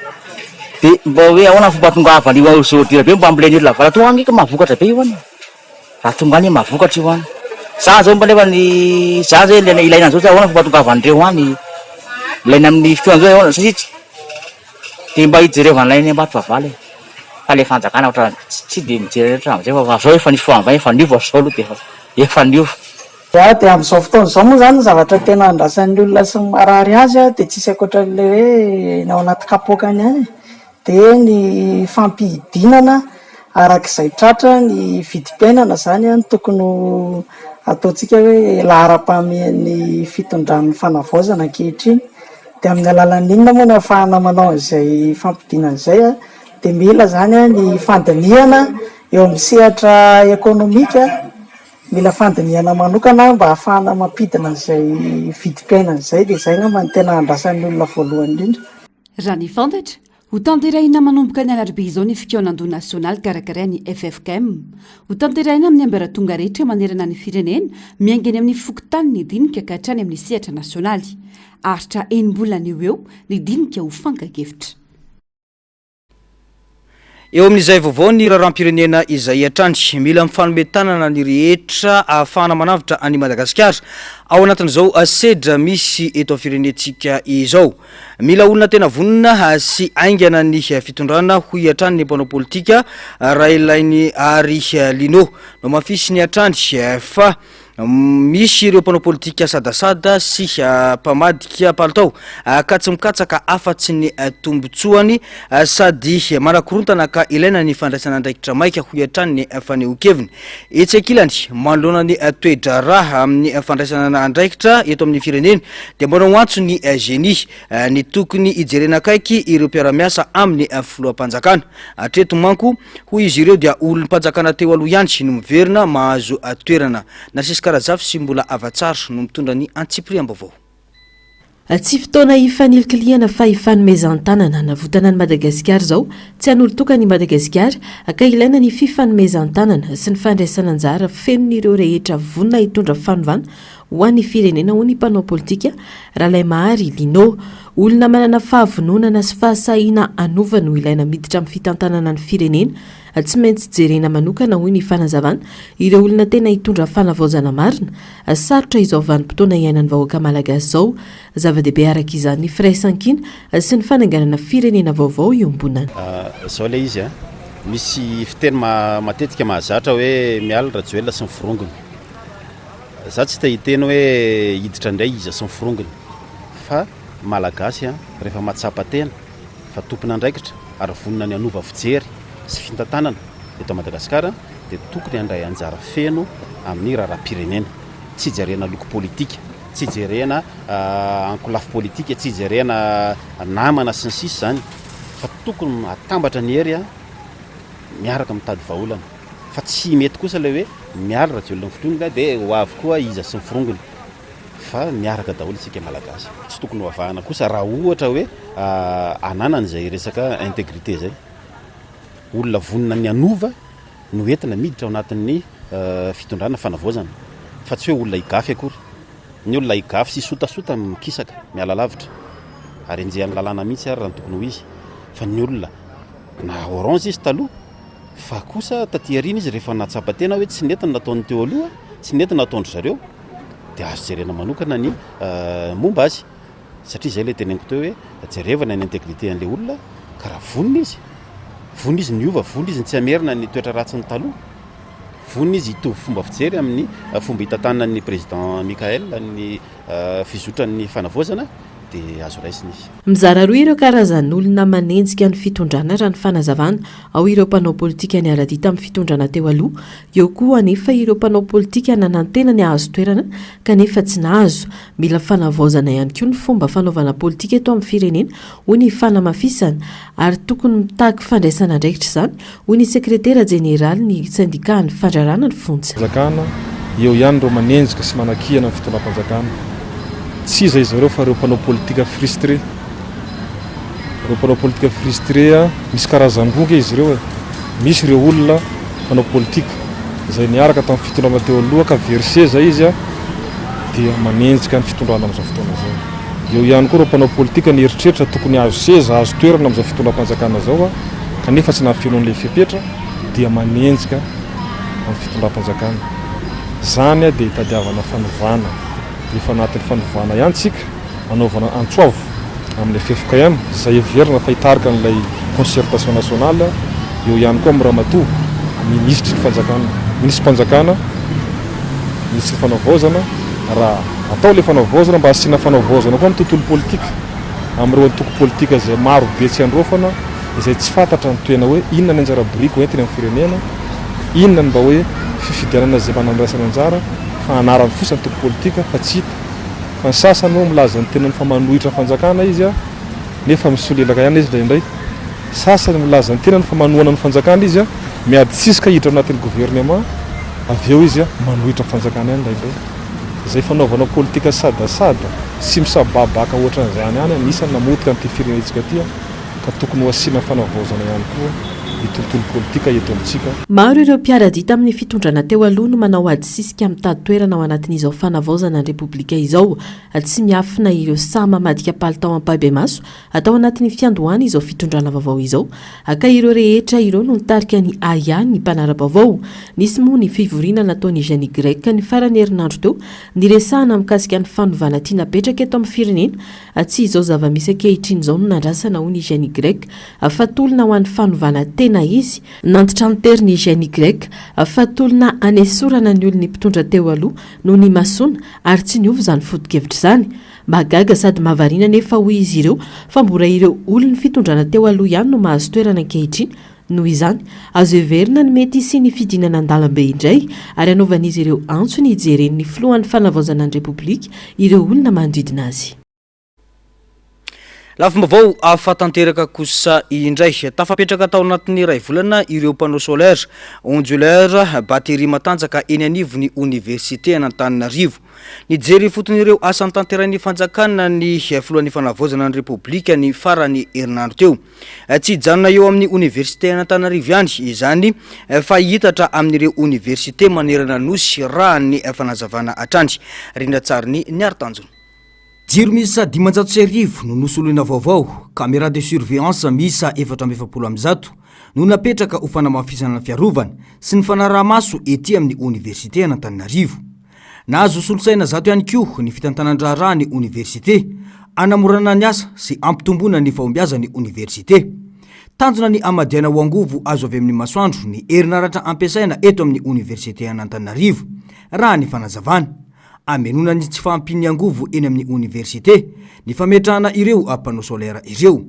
dia mba hoe ahoana fomba tongavany io zao dira be mba amboleny ilo lavala tonga angeka mahavokatra be io any raha tonga any mahavokatra io any zany zao mba nefa ny zany zay ilaina an'izao ahoana fomba tongavandreo any ilaina amin'ny fitoan'izao ahoana satria dia mba hijerevana ilainy ambato favaly fa le fanjakana ohatra tsy dia mijereretra amin'izay fa zao efa nisy foambay efa niova zao aloha dia efa niova. Dia amin'izao fotoana izao moa zany zavatra tena andrasan'ny olona sy marary azy dia tsisy ankoatran'le hoe ao anaty kapoakany ihany dia ny fampidinana arak'izay tratra ny vidim-piainana zany tokony ataontsika hoe lahara-pahamehan'ny fitondran'ny fanavaozana ankehitriny dia amin'ny alalan'inona moa ny ahafahana manao izay fampidinana izay dia mila zany ny fandinihana eo amin'ny sehatra ekônomika mila fandiniana manokana mba hahafahana mampidina an'izay vidim-piainana izay dia izay ngamba ny tena andrasan'ny olona voalohany indrindra. Raha ny fantatra ho tanterahina manomboka ny alarobia izao ny fikoan'andro nasionaly karakaray ny FFKM. Ho tanterahina amin'ny ambaratonga rehetra manerana ny firenena miaingany amin'ny fokotany ny dinika ka hatrany amin'ny sehatra nasionaly. Aritra enim-bolana eo ny dinika ho fankakevitra. Eo amin'izay vaovao ny raharam-pirenena izay hatrany mila mifanometanana ny rehetra ahafahana manavitra any Madagasikara ao anatin'izao sedra misy eto firenetsika izao. Mila olona tena vonina sy aingana ny fitondrana hoy hatrany ny mpanao politika raha ilainy Ary Lino no mafisy ny hatrany fa misy ireo mpanao politika sadasada sy mpamadika palitao ka tsy mikatsaka afatsy ny tombotsoany sady manakorontana ka ilaina ny fandraisana andraikitra maika hoy hatrany ny fanehon-keviny. Etsy ankilany manoloana ny toedra raha amin'ny fandraisana andraikitra eto amin'ny firenena dia manao antso ny génie ny tokony ijerena akaiky ireo mpiara-miasa amin'ny filoham-panjakana. Hatreto manko hoy izy ireo dia olom-panjakana teo aloha ihany no miverina mahazo toerana. Karazafy sy mbola avatsara no mitondra ny Antsipriam-baovao. Tsy fotoana ifanilkiliana fa ifanomezan-tanana navotana ny Madagasikara zao tsy hanolo-tokana i Madagasikara ka ilaina ny fifanomezan-tanana sy ny fandraisana anjara fenon'ireo rehetra vonina hitondra fanovana ho an'ny firenena ho ny mpanao politika Rahaimahary Lino. Olona manana fahavononana sy fahasahiana anova no ilaina miditra amin'ny fitantanana ny firenena. Tsy maintsy jerena manokana hoy ny fanazavana ireo olona tena hitondra fanavaozana marina sarotra izao vanim-potoana iainan'ny vahoaka malagasy zao. Zava-dehibe araka izany ny firaisan-kina sy ny fananganana firenena vaovao iombonana. Zao le izy misy fiteny matetika mahazatra hoe miala rajoela sy ny forongony. Za tsy tahiteny hoe hiditra indray izy sy ny forongony fa malagasy rehefa matsapa tena fa tompona andraikitra ary vonina ny anova fijery sy fintantanana eto Madagasikara dia tokony handray anjara feno amin'ny raharam-pirenena. Tsy jerena loko politika, tsy jerena ankolafo politika, tsy jerena namana sy ny sisa zany fa tokony atambatra ny hery miaraka mitady vahaolana. Fa tsy mety kosa le hoe miala rajoelona ny forongona dia ho avy koa iza sy ny forongony fa miaraka daholo isika malagasy. Tsy tokony ho avahana kosa raha ohatra hoe ananana izay resaka intégrité zay. Olona vonina ny anova no entina miditra ao anatin'ny fitondrana fanavaozana fa tsy hoe olona higafy akory. Ny olona higafy sy sotasota mikisaka miala lavitra ary enjehan'ny lalàna mihitsy ary raha ny tokony ho izy fa ny olona na orange izy taloha fa kosa taty arina izy rehefa natsapa tena hoe tsy nentina nataony teo aloha tsy nentina nataondry zareo dia azo jerena manokana ny momba azy satria izay le teneniko teo hoe jerevana ny intégrité an'ilay olona ka raha vonina izy vonina izy ny ova, vonina izy ny tsy amerina ny toetra ratsy ny taloha, vonina izy hitovy fomba fijery amin'ny fomba hitantanan'ny président Mikael ny fizotran'ny fanavaozana dia azo raisina izy. Mizara roa ireo karazan'olona manenjika ny fitondrana raha ny fanazavana ao ireo mpanao politika ny aradita amin'ny fitondrana teo aloha, eo koa anefa ireo mpanao politika nanantena ny ahazo toerana kanefa tsy nahazo. Mila fanavaozana ihany koa ny fomba fanaovana politika eto amin'ny firenena hoy ny fanamafisana ary tokony mitaky fandraisana andraikitra izany hoy ny sekretera jeneraly ny sindikany fandrarana ny fontsy. Fanjakana eo ihany ireo manenjika sy manakihana ny fitondram-panjakana. Tsy izay zareo fa ireo mpanao politika frustré. Ireo mpanao politika frustré misy karazan-droa izy ireo. Misy ireo olona mpanao politika izay niaraka tamin'ny fitondrana teo aloha ka versé zay izy dia manenjika ny fitondrana amin'izao fotoana zao. Eo ihany koa ireo mpanao politika ny eritreritra tokony azo seza azo toerana amin'izao fitondram-panjakana zao kanefa tsy nahafihainoan'ilay fepetra dia manenjika amin'ny fitondram-panjakana. Zany dia hitadiavana fanovana. Efa anatin'ny fanovana ihany tsika anaovana antsoavo amin'ny FFKM izay heverina fa hitarika n'ilay concertation nationale. Eo ihany koa amin'ny Ramatoa ministry fanjakana, ministry mpanjakana, ministry fanavaozana raha atao ilay fanavaozana mba asiana fanavaozana koa amin'ny tontolo politika amin'ireo antoko politika izay maro be tsy androfana izay tsy fantatra ny toena hoe inona ny anjara biriky hoentiny amin'ny firenena, inona ny mba hoe fifidianana izay manandraisana anjara fa anarany fosa ny toko politika fa tsy hita. Fa ny sasany moa milaza ny tenany fa manohitra fanjakana izy nefa misolelaka ihany izy indraindray. Sasany milaza ny tenany fa manohana ny fanjakana izy miady tsisika hiditra ao anatin'ny gouvernement avy eo izy a manohitra fanjakana ihany indraindray zay fanaovana politika sadasada sy misababaka ohatran'izay ihany anisany namotika amin'ity firenentsika ty ka tokony ho asiana fanavaozana ihany koa ny tontolo politika eto amintsika. Maro ireo mpiara-dita amin'ny fitondrana teo aloha no manao ady sisika mitady toerana ao anatin'izao fanavaozana ny repoblika izao. Tsy miafina ireo samy mamadika palitao ampabe maso atao anatin'ny fiandohany izao fitondrana vaovao izao. Aka ireo rehetra ireo no nitarika ny aya ny mpanara-baovao. Nisy moa ny fivoriana nataony Jeanne Grec ny farany herinandro teo niresahana mikasika ny fanovana tia napetraka eto amin'ny firenena. Tsy izao zava-misy ankehitriny izao no nandrasana hoy ny Jeanne Grec fatolona ho an'ny fanovana tena izy nantitra ny teriny Jeanne Grec fatolona anesorana ny olony mpitondra teo aloha no ny masona ary tsy niovy izany foto-kevitra izany. Magaga sady mahavariana nefa hoy izy ireo fa mbora ireo olony fitondrana teo aloha ihany no mahazo toerana ankehitriny. Noho izany azo heverina ny mety sy ny fidinana an-dalambe indray ary anaovan'izy ireo antso ny hijeren'ny filohan'ny fanavaozana ny repoblika ireo olona manodidina azy. Lafim-baovao ahafatanteraka kosa indray tafapetraka tao anatin'ny ray volana ireo panneau solaire ondulaire batterie matanjaka eny anivon'ny université an'Antananarivo. Nijery foton'ireo asa tanteran'ny fanjakana ny filohan'ny fanavaozana ny repoblika ny farany herinandro teo. Tsy hijanona eo amin'ny université an'Antananarivo ihany izany fa hitatra amin'ireo université manerana nosy raha ny fanazavana atrandry. Rindratsariny ny Artanjona. Jiro misa 500 no nosolona vaovao, caméra de surveillance misa 470 no napetraka ho fanamafisana ny fiarovana sy ny fanaraha-maso ety amin'ny université an'Antananarivo. Nahazo solosaina zato ihany koa ny fitantanandraha ny université, anamorana ny asa sy ampitombona ny fahombiazan'ny université. Tanjona ny amadiana ho angovo azo avy amin'ny masoandro ny herinaratra ampiasaina eto amin'ny université an'Antananarivo raha ny fanazavana. Amenona ny tsy fampiny angovo eny amin'ny université ny fametrahana ireo panneau solaire ireo.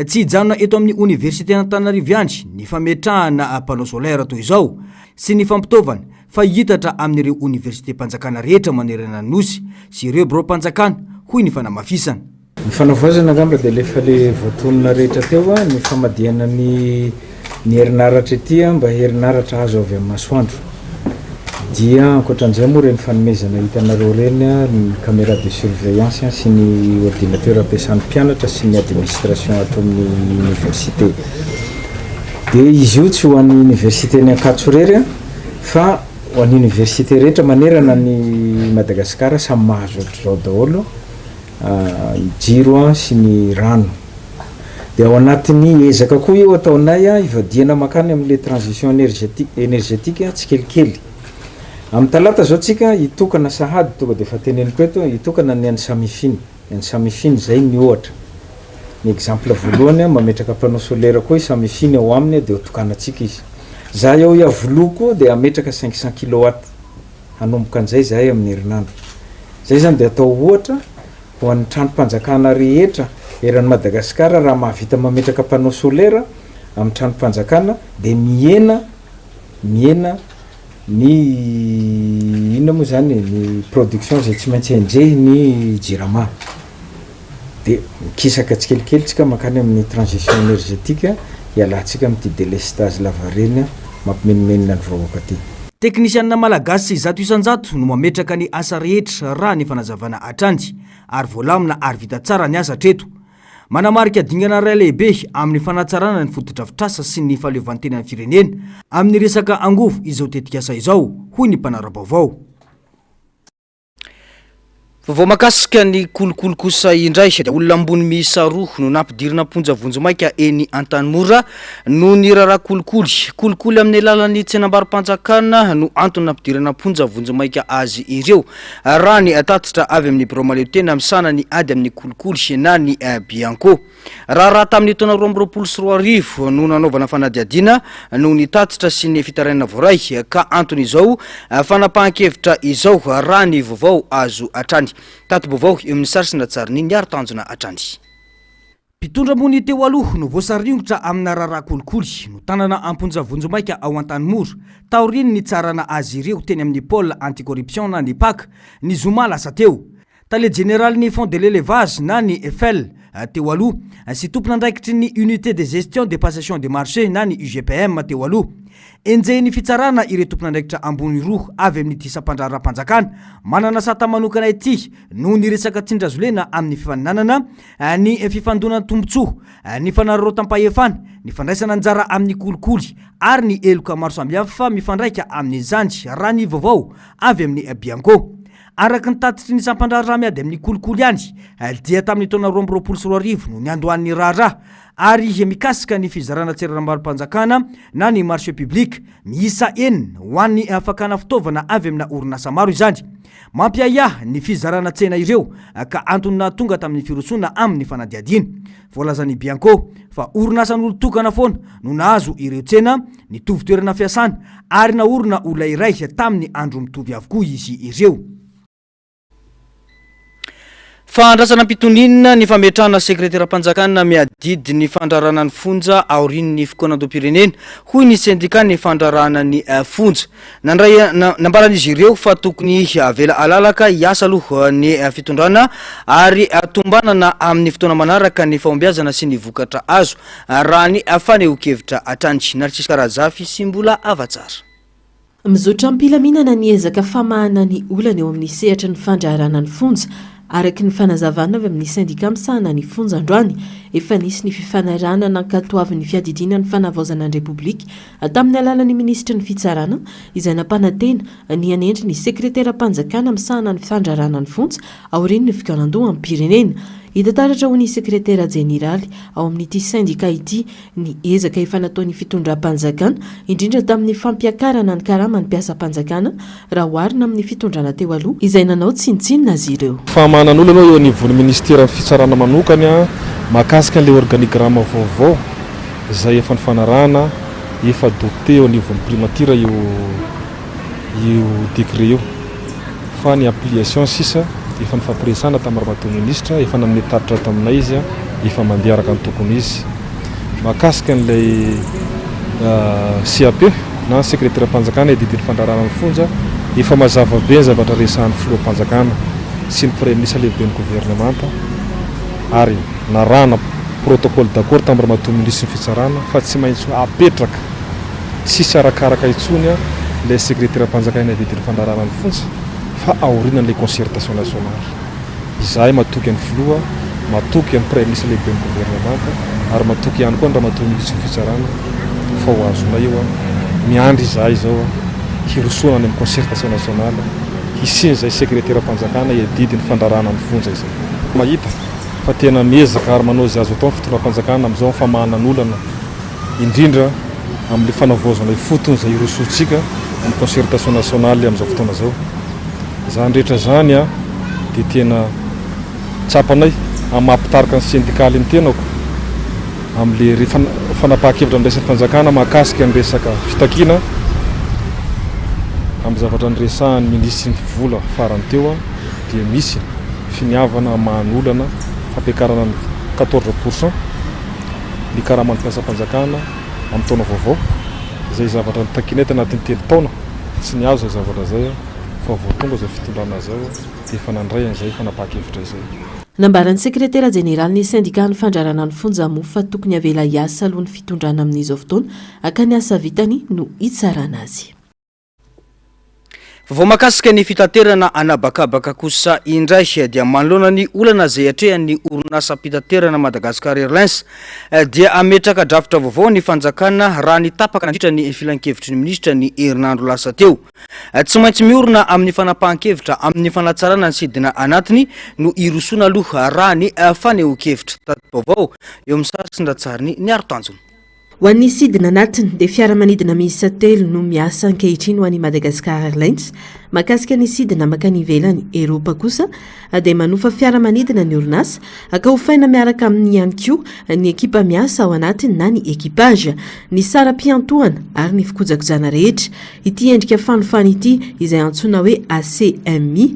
Tsy hijanona eto amin'ny université an'Antananarivo ihany ny fametrahana panneau solaire toy izao sy ny fampitaovana fa hitatra amin'ireo université mpanjakana rehetra manerana ny nosy sy ireo bureau mpanjakana hoy ny fanamafisana. Ny fanavaozana angamba dia lefa le voatonona rehetra teo ny famadiana ny herinaratra ety mba herinaratra azo avy amin'ny masoandro. Dia ankoatran'izay moa reny fanomezana hitanareo reny ny caméra de surveillance sy ny ordinateur ampiasan'ny mpianatra sy ny administration ato amin'ny université. Dia izy io tsy ho an'ny université ny Ankatsorery fa ho an'ny université rehetra manerana ny Madagasikara samy mahazo ohatr'izao daholo jiro sy ny rano. Dia ao anatin'ny ezaka koa io ataonay ivadiana makany amin'le transition énergétique tsy kelikely. Amin'ny talata zao tsika hitokana sahady tonga dia efa teneniko eto hitokana ny samifiny zay ny ohatra. Ny exemple voalohany mametraka panneau solaire koa samifiny ao aminy dia hotokanantsika izy. Za eo iavoloako dia ametraka 500 kW hanomboka an'izay zahay amin'ny herinandro. Zay zany dia atao ohatra ho an'ny trano-mpanjakana rehetra eran'ny Madagasikara raha mahavita mametraka panneau solaire amin'ny trano-mpanjakana dia miena ny inona moa zany ny production zay tsy maintsy enjehy ny jirama. Dia mikisaka tsikelikely tsika makany amin'ny transition énergétique hialantsika amin'ity délestage lavareny mampimenimena ny vahoaka ty. Teknisianina malagasy 100 no mametraka ny asa rehetra raha ny fanazavana atrandry ary voalamina ary vita tsara ny asa treto. Manamarika dingana ray lehibe amin'ny fanatsarana ny fotodrafitrasa sy ny fahaleovantenan'ny firenena amin'ny resaka angovo izao tetika asa izao hoy ny mpanara-baovao. Vaovao makasika ny kolokolo kosa indray dia olona ambony miisa 2 no nampidirina ponja vonjomaika eny Antanimora no ny rara kolikoly amin'ny alalan'ny tsenam-barim-panjakana no antony nampidirana ponja vonjomaika azy ireo raha ny tatitra avy amin'ny bureau maleo-tena amin'ny sanany ady amin'ny kolikoly na ny Bianco. Raha tamin'ny taona 2023 no nanaovana fanadiadiana no ny tatitra sy ny fitarainana voray ka antony izao fanapahan-kevitra izao raha ny vaovao azo atrany. Tato vaovao eo amin'ny sarisina tsariny ny Artanjona atrany. Mpitondra mony teo aloha no voasariongotra amina rara kolikoly no tanana amponja vonjomaika ao Antanimora taoriny ny tsarana azy ireo teny amin'ny pôle anticorruption na ny PAC ny zoma lasa teo. Tale général ny fond de l'élevage na ny EFL teo aloha sy tompon'andraikitry ny unité de gestion de passation de marché na ny UGPM teo aloha enjehny fitsarana ireo tompon'andraikitra ambony roa avy amin'ity sampandrarapanjakana manana sata manokana ity noho ny resaka tsindrazolena amin'ny fifaninanana ny fifandonana tombontsoa ny fanararaotam-pahefana ny fandraisana anjara amin'ny kolikoly ary ny eloka maro samihafa mifandraika amin'ny zanjy raha ny vaovao avy amin'ny bianco araka ny tatitry ny sampandrara miady amin'ny kolikoly ihany dia tamin'ny taona 2024 no niandohan'ny raharaha ary mikasika ny fizarana tsirairam-barim-panjakana na ny marché public miisa enina ho an'ny fakana fitaovana avy amina orinasa maro izany mampiaya ny fizarana tsena ireo ka antony tonga tamin'ny firosona amin'ny fanadiadiana voalazany bianco fa orinasan'olo tokana foana no nahazo ireo tsena ny tovitoerana fiasana ary naorina olona iray tamin'ny andro mitovy avokoa izy ireo. Fandrasana mpitonina ny fametrahana sekretera-panjakana miadidy ny fandrarana ny fonja aorian'ny fikonan-doam-pirenena hoy ny syndicat ny fandrarana ny fonja nambaran'izy ireo fa tokony avela alalaka hiasa aloha ny fitondrana ary tombanana amin'ny fotoana manaraka ny fahombiazana sy ny vokatra azo raha ny fanehoan-kevitra atranitry Narcisse Karazafy sy mbola avatsara. Mizotra ampilaminana ny ezaka famahana ny olana eo amin'ny sehatra ny fandrarana ny fonja araky ny fanazavana avy amin'ny syndicat misahana ny fonja androany efa nisy ny fifanarana nankatoavin'ny fiadidina ny fanavaozana ny Repoblika tamin'ny alalan'ny ministra ny fitsarana izay nampanantena ny anendry ny sekretera-panjakana misahana ny fandrarana ny fonja aorian'ny fikanan-doha amin'ny pirenena. Hita taratra ho ny sekretera jeneraly ao amin'ity syndicat ity ny ezaka efa nataon'ny fitondram-panjakana indrindra tamin'ny fampiakarana ny karama ny mpiasa-panjakana raha oharina amin'ny fitondrana teo aloha izay nanao tsinitsinina azy ireo. Famahanan'olana eo anivon'ny ministera fitsarana manokany mahakasika an'ilay organigrama vaovao izay efa nifanarahana efa doté eo anivon'ny primature io décret io fa ny application sisa efa nifampiresana tamin'ny rahato ministra efa namny taritra taminay izy efa mandeha araka ny tokony izy mahakasika an'ilay CAP na sekretera-panjakana ididiny fandrarana ny fonja efa mazava be zavatra resahan'ny filoha-panjakana sy ny premier ministre lehibe ny gouvernemanta ary narana protocole d'accord tamin'ny rahato ministra ny fitsarana fa tsy maintsy apetraka sisy arakaraka itsony ilay sekretera-panjakana ididiny fandrarana ny fonja fa aorinan'ilay concertation nationale izahay matoky an'ny filoha matoky an'ny premier ministre lehibe ny gouvernemanta ary matoky ihany koa ny raha matoky ministra ny fitsarana fa ho azona io miandry izahay zao hirosoana any amin'ny concertation nationale hisiny zay sekretera-panjakana ididiny fandrarana ny fonja izay mahita fa tena miezaka ary manao izay azo atao ny fitondram-panjakana amin'izao famahana ny olana indrindra amin'ny fanavaozana fotony izay hirosoantsika amin'ny concertation nationale amin'izao fotoana zao. Zany rehetra zany dia tena tsapanay mampitarika ny syndikaly ny tenako amin'le fanapahan-kevitra amin'ny resan'ny fanjakana mahakasika ny resaka fitakiana amin'ny zavatra nyresahan'ny ministry ny vola farany teo dia misy finiavana mahan'olana fampiakarana ny 14% ny karaman'ny mpiasa-panjakana amin'ny taona vaovao izay zavatra nitakinay tanatin'ny 3 taona tsy niazo zay zavatra zay fa voatonga zay fitondrana zao dia efa nandray an'izay fanapahan-kevitra izay. Nambaran'ny sekretera jeneraly ny syndicat ny fandrarana ny fonja mo fa tokony avela hiasa alohan'ny fitondrana amin'izao fotoana aka ny asa vitany no hitsarana azy. Vao makasika ny fitaterana anabakabaka kosa indray dia manoloana ny olana zay atrehan'ny orinasa mpitaterana Madagascar Airlines dia ametraka drafitra vaovao ny fanjakana raha ny tapaka nandritra ny filan-kevitry ny ministra ny herinandro lasa teo. Tsy maintsy miorina amin'ny fanapahan-kevitra amin'ny fanatsarana ny sidina anatiny no irosona aloha raha ny fanehoan-kevitra vaovao eo amin'ny sarsindra-tsariny ny arotanjona. Ho an'ny sidina anatiny dia fiaramanidina miisa 3 no miasa ankehitriny ho an'ny Madagascar Airlines mahakasika ny sidina makany ivelany Eropa kosa dia manofa fiaramanidina ny orinasa ka hofaina miaraka amin'ny ihany koa ny ekipa miasa ao anatiny na ny ekipage ny saram-piantohana ary ny fikojakojana rehetra ity endrika fanofana ity izay antsoina hoe ACMI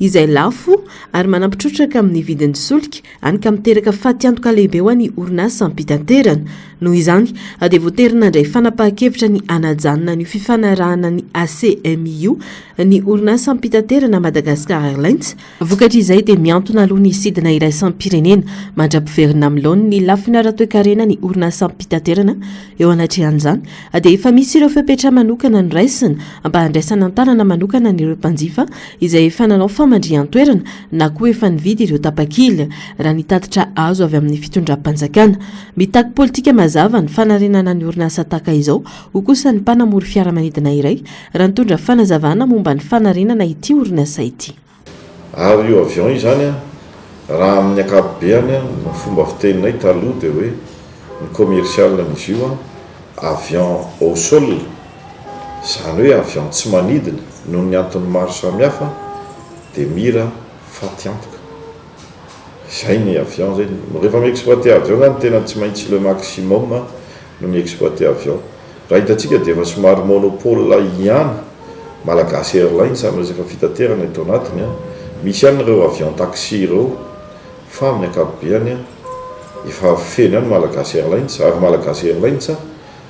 izay lafo ary manampitrotraka amin'ny vidin'ny solika any ka miteraka fahatyantoka lehibe ho an'ny orinasa ampitanterana. Noho izany dia voaterina indray fanapahan-kevitra ny anajanona ny fifanarahana ny ACMIU ny orinasa ampitanterana Madagasikara Airlines. Vokatra izay dia miantona aloha ny sidina iraisam-pirenena mandra-piverina amin'ny laony ny lafina ara-toe-karena ny orinasa ampitanterana. Eo anatrehan'izany dia efa misy ireo fepetra manokana noraisina mba handraisana an-tanana manokana n'ireo mpanjifa izay efa nanao famandrihan-toerana na koa efa nividy ireo tapakila raha ny tatitra azo avy amin'ny fitondram-panjakana. Mitaky politika mazava ny fanarenana ny orinasa tahaka izao ho kosa ny mpanamory fiaramanidina iray raha nitondra fanazavana momba ny fanarenana ity orinasa ity. Ary io avion io zany raha amin'ny ankapobeny ny fomba fiteninay taloha dia hoe ny commercial n'izy io avion au sol, zany hoe avion tsy manidina noho ny antony maro samihafa dia mira fatiantoka. Zay ny avion zay. Rehefa miexploiter avion zany tena tsy maintsy le maximum no miexploiter avion. Raha hitantsika dia efa somary monopole ihany Malagasy Airlines amin'ny resaka fitaterana eto anatiny. Misy ihany ireo avion taxi ireo fa amin'ny ankapobeny efa feno ihany Malagasy Airlines ary Malagasy Airlines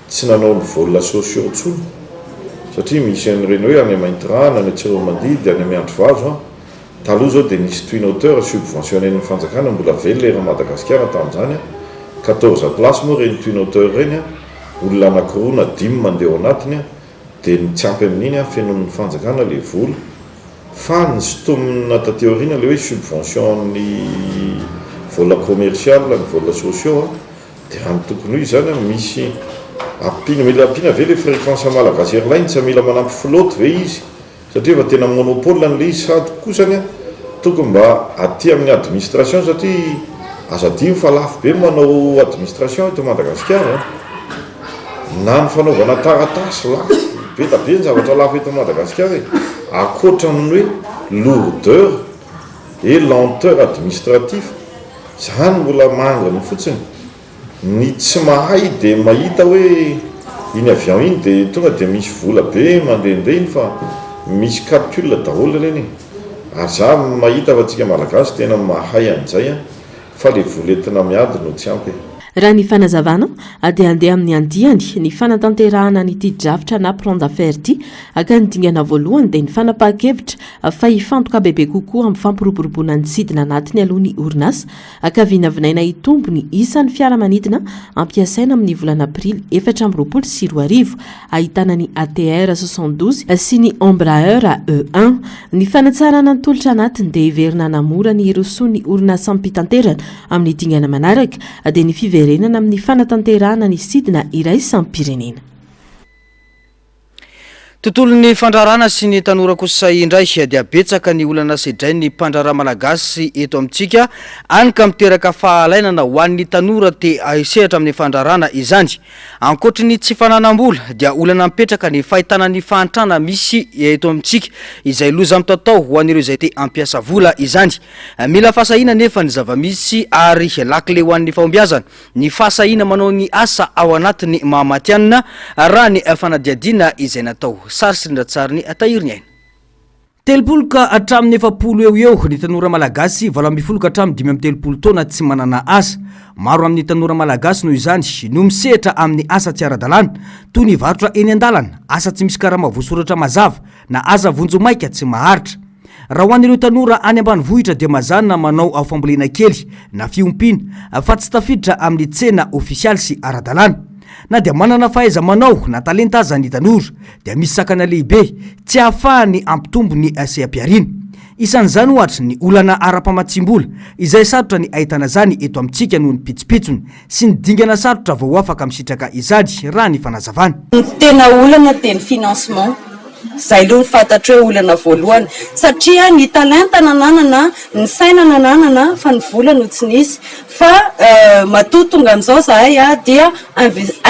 tsy nanao ny vol sociaux intsony satria misy an'ireny hoe any Maintrana, any Tsiromandidy, any Miandrovazo. Taloha zao dia nisy twin otter subventionné ny fanjakana mbola velona era Madagasikara tamin'izany 14 place moa reny twin otter reny olona anankiroa na 5 mandeha anatiny dia ny tsy ampy amin'iny fenon'ny fanjakana le vola fa ny sotomina tateoriana le hoe subvention ny vola commercial ny vola sociaux dia raha ny tokony io zany misy mila apina ve le fréquence Malagasy Airlines mila manampy flotte ve izy satria efa tena monopole n'le izy sady kosany tokony mba aty amin'ny administration satria azadimy fa lafo be manao administration eto Madagasikara na ny fanaovana taratasy lafo be da be ny zavatra lafo eto Madagasikara akoatran'ny hoe lourdeur et lenteur administratif zany mbola mangany fotsiny. Ny tsy mahay dia mahita hoe iny avion iny dia tonga dia misy vola be mandehandeha iny fa misy calcul daholo reny ary za mahita fa tsika Malagasy tena mahay an'izay fa le vola entina miady no tsy ampy. Raha ny fanazavana dia andeha amin'ny andiany ny fanatanterahana n'ity drafitra na plan d'affaires ity aka ny dingana voalohany dia ny fanapahan-kevitra fa hifantoka bebe kokoa amin'ny fampiroboroboana ny sidina anatiny aloha ny orinasa aka vinavinaina hitombo ny isan'ny fiaramanidina ampiasaina amin'ny volana aprily 2024 ahitana ny ATR 72 sy ny Embraer E1. Ny fanatsarana ny tolotra anatiny dia hiverina namora ny erosoa ny orinasa ampitanterana amin'ny dingana manaraka dia ny fiverenana amin'ny fanatanterahana ny sidina iraisam-pirenena. Tontolon'ny fandrarana sy ny tanora kosa indray dia betsaka ny olana sedray ny mpandrara malagasy eto amintsika any ka miteraka fahalainana ho an'ny tanora te sehatra amin'ny fandrarana izany. Ankoatra ny tsy fananam-bola dia olana mipetraka ny fahitana ny fahantrana misy eto amintsika izay loza mitatao ho an'ireo izay te ampiasa vola izany. Mila fasahina nefa ny zava-misy ary lakile ho an'ny fahombiazana. Ny fasahina manao ny asa ao anatiny mahamatianina raha ny fanadiadina izay natao. Sarsindra-tsariny atahiriny aina. Telopoloka hatramin'ny 70 eo ny tanora malagasy 20 ka hatramin'ny 5 taona tsy manana asa. Maro amin'ny tanora malagasy noho izany no misehatra amin'ny asa tsy ara-dalàna toy ny varotra eny an-dalana, asa tsy misy karama voasoratra mazava na asa vonjomaika tsy maharitra. Raha ho an'ireo tanora any ambanivohitra dia mazana manao fambolena kely na fiompiana fa tsy tafiditra amin'ny tsena ofisialy sy ara-dalàna. Na dia manana fahaiza manao na talenta aza ny tanora dia misy sakana lehibe tsy ahafahany ampitombo ny seha-piarina. Isan'izany ohatra ny olana ara-pamatsimbola izay sarotra ny ahitana zany eto amintsika noho ny pitsopitsony sy ny dingana sarotra vao afaka misitraka izady raha ny fanazavana. Tena olana dia ny financement zay aloha ny fantatro hoe olana voalohany satria ny talenta nananana ny saina nananana fa ny vola no tsy nisy fa matotonga amin'izao zahay dia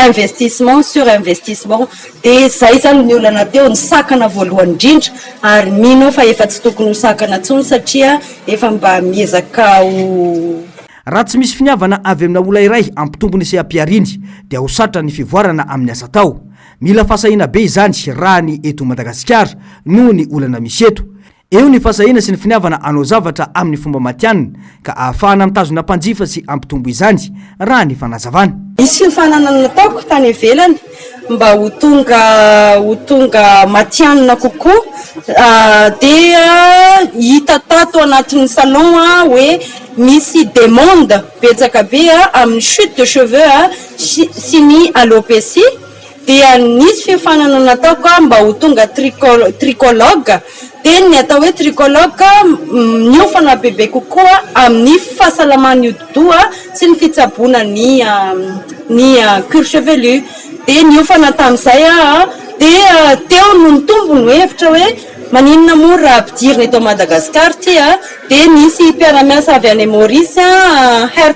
investissement sur investissement dia zay zany ny olana teo ny sakana voalohany indrindra ary mino fa efa tsy tokony ho sakana intsony satria efa mba miezaka ho raha tsy misy finiavana avy amina ola iray ampitombony seha-piariny dia ho sarotra ny fivoarana amin'ny asa tao. Mila fasahina be izany raha ny eto Madagasikara noho ny olana misy eto. eo ny fasahina sy ny finiavana anao zavatra amin'ny fomba matianina ka ahafahana mitazona mpanjifa sy ampitombo izany raha ny fanazavana. Misy fananana nataoko tany ivelany mba ho tonga matianina kokoa dia hita tato anatin'ny salon hoe misy demande betsaka be amin'ny chute de cheveux sy ny alopécie dia nisy fifanana nataoko mba ho tonga tricologue dia ny atao hoe tricologue miofana bebe kokoa amin'ny fahasalaman'ny hodi-doha sy ny fitsaboana ny cuir chevelu dia niofana tamin'izay dia teo no nitombony hoe hevitra hoe maninona moa raha ampidirina eto Madagasikara ty dia nisy mpiara-miasa avy any Maurice hair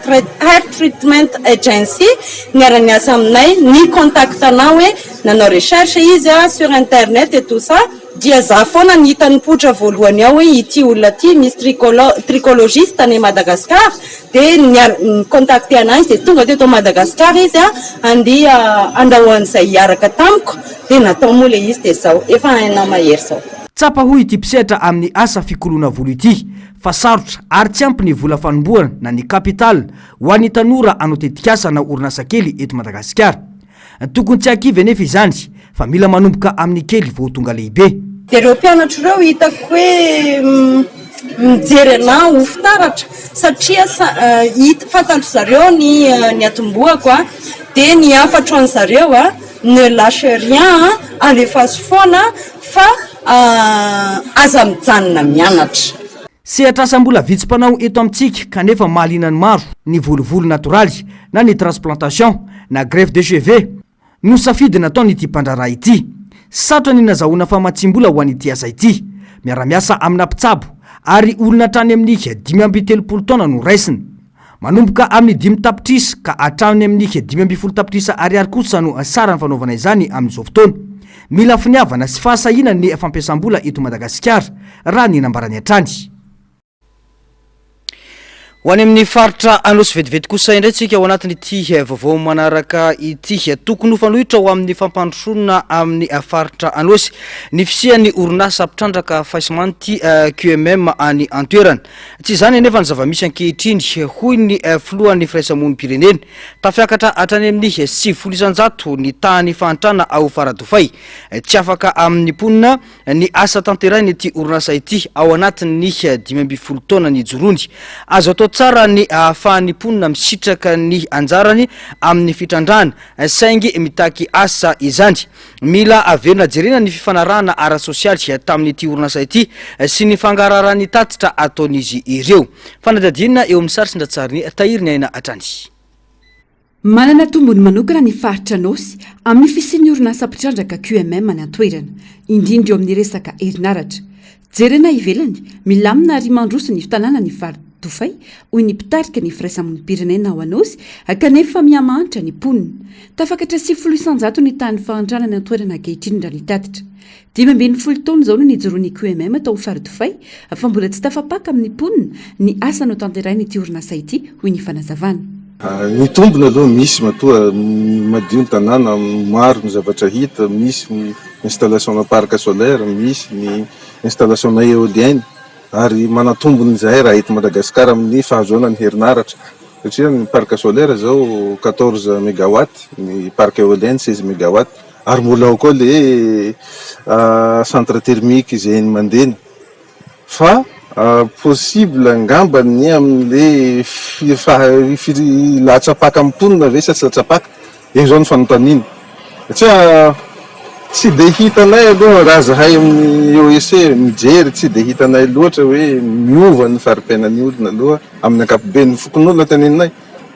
treatment agency niara-niasa aminay ny contactanao hoe nanao recherche izy sur internet et tout ça dia za foana nihita ny potra voalohany ao hoe ity olona ty misy tricologiste any Madagasikara dia nicontacte anazy dia tonga teto Madagasikara izy andia andrahoan'izay hiaraka tamiko dia natao moa le izy dia zao efa hainao mahery zao. Tsapa hoy ity mpisehatra amin'ny asa fikoloana volo ity fa sarotra ary tsy ampy ny vola fanomboana na ny kapitaly ho an'ny tanora anao tetikasa na orinasa kely eto Madagasikara. Tokony tsy hakivy anefa izany fa mila manomboka amin'ny kely vao tonga lehibe. Dia ireo mpianatra ireo hitako hoe mijery ana ho fitaratra satria fantatro zareo ny atomboako dia ny afatro an zareo ne lâche rien alefaso foana fa aza mijanona mianatra. Sehatrasa-mbola vitsy-panao eto amintsika kanefa mahaliana ny maro ny volovolo natoraly na ny transplantation na greffe de cheveux no safidy natao n'ity mpandraraha ity. Satrotra ny nazahoana famatsim-bola ho an'ity asa ity miara-miasa amina mpitsabo ary olona trany amin'ny 530 taona no raisiny manomboka amin'ny 5 tapitrisa ka hatrany amin'ny 520 tapitrisa ariary kosa no sara ny fanaovana izany amin'izao fotoana. Mila finiavana sy fahasahina ny fampiasam-bola eto Madagasikara raha ny nambarany hatrany. Ho any amin'ny faritra Anosy vetivety kosa indray tsika ao anatin'ity vaovao manaraka ity tokony ho fanohitra ho amin'ny fampandrosoana amin'ny faritra Anosy ny fisian'ny orinasa mpitrandraka fahasamanty QMM any antoerana. Tsy izany anefa ny zava-misy ankehitriny hoy ny filohan'ny firaisamonim-pirenena tafiakatra hatrany amin'ny 700 ny tany fahantrana ao Faradofay tsy afaka amin'ny ponina ny asa tanterainy ity orinasa ity ao anatin'ny 15 taona ny jorony. Azo atao tsara ny ahafahan'ny ponina misitraka ny anjarany amin'ny fitrandrana saingy mitaky asa izany. Mila averina jerena ny fifanarahana ara-sosialy tamin'ity orinasa ity sy ny fangararany tatitra ataon'izy ireo. Fanadadinina eo amin'ny sary sindratsariny tahiriny aina hatrany. Manana tombony manokana ny faritra Anosy amin'ny fisian'ny orinasa mpitrandraka QMM any antoerana indrindra eo amin'ny resaka herinaratra. Jerena ivelany milamina ary mandroso ny fitanana ny Faradofay hoy ny mpitarika ny firaisamonim-pirenena ao Anosy kanefa mihamanitra ny ponina. Tafakatra 700 ny tany fahantrana ny antoerana ankehitriny raha ny tatitra. 15 taona izao no nijoroan'ny QMM tao Faradofay fa mbola tsy tafapaka amin'ny ponina ny asa no tanterainy ity orinasa ity hoy ny fanazavana. Ny tombony aloha misy matoa madio ny tanàna maro ny zavatra hita, misy ny installation na parc solaire, misy ny installation na éolienne ary manatombony izay raha eto Madagasikara amin'ny fahazoana ny herinaratra satria ny parc solaire zao 14 mégawatt, ny parc éolienne 16 mégawatt ary mbola ao koa le centre thermique izay mandeny fa possible angambany amin'le latsapaka amponina ve sa tsy latsapaka eo zao ny fanontaniana satria tsy de hitanay aloha raha zahay amin'ny OEC mijery tsy de hitanay loatra hoe miova ny faripenan'ny olona aloha amin'ny ankapobeny fokon'olona teneninay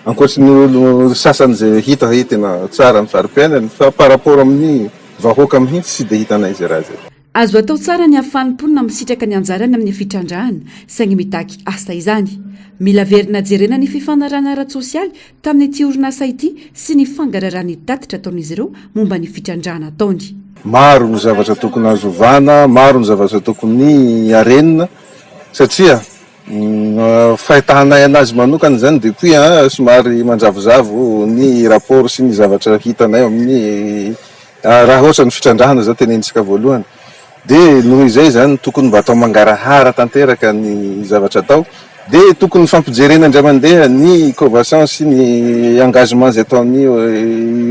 ankoatry ny olo sasany zay hita tena tsara ny faripenany fa par rapport amin'ny vahoaka mihitsy tsy de hitanay zay raha zay. Azo atao tsara ny ahafahan'ny ponina misitraka ny anjarany amin'ny fitrandrahana saingy mitaky asa izany. Mila verina jerena ny fifanarahana ara-tsosialy tamin'ity orinasa ity sy ny fangararany tatitra ataon'izy ireo momba ny fitrandrahana ataony. Maro ny zavatra tokony azovana, maro ny zavatra tokony arenina satria fahitahanay anazy manokana zany depuis somary manjavozavo ny rapport sy ny zavatra hitanay amin'ny raha ohatra ny fitrandrahana zao tenenitsika voalohany dia noho izay zany tokony mba atao mangarahara tanteraka ny zavatra atao, dia tokony fampijerena indray mandeha ny convention sy ny engagement zay ataon'ny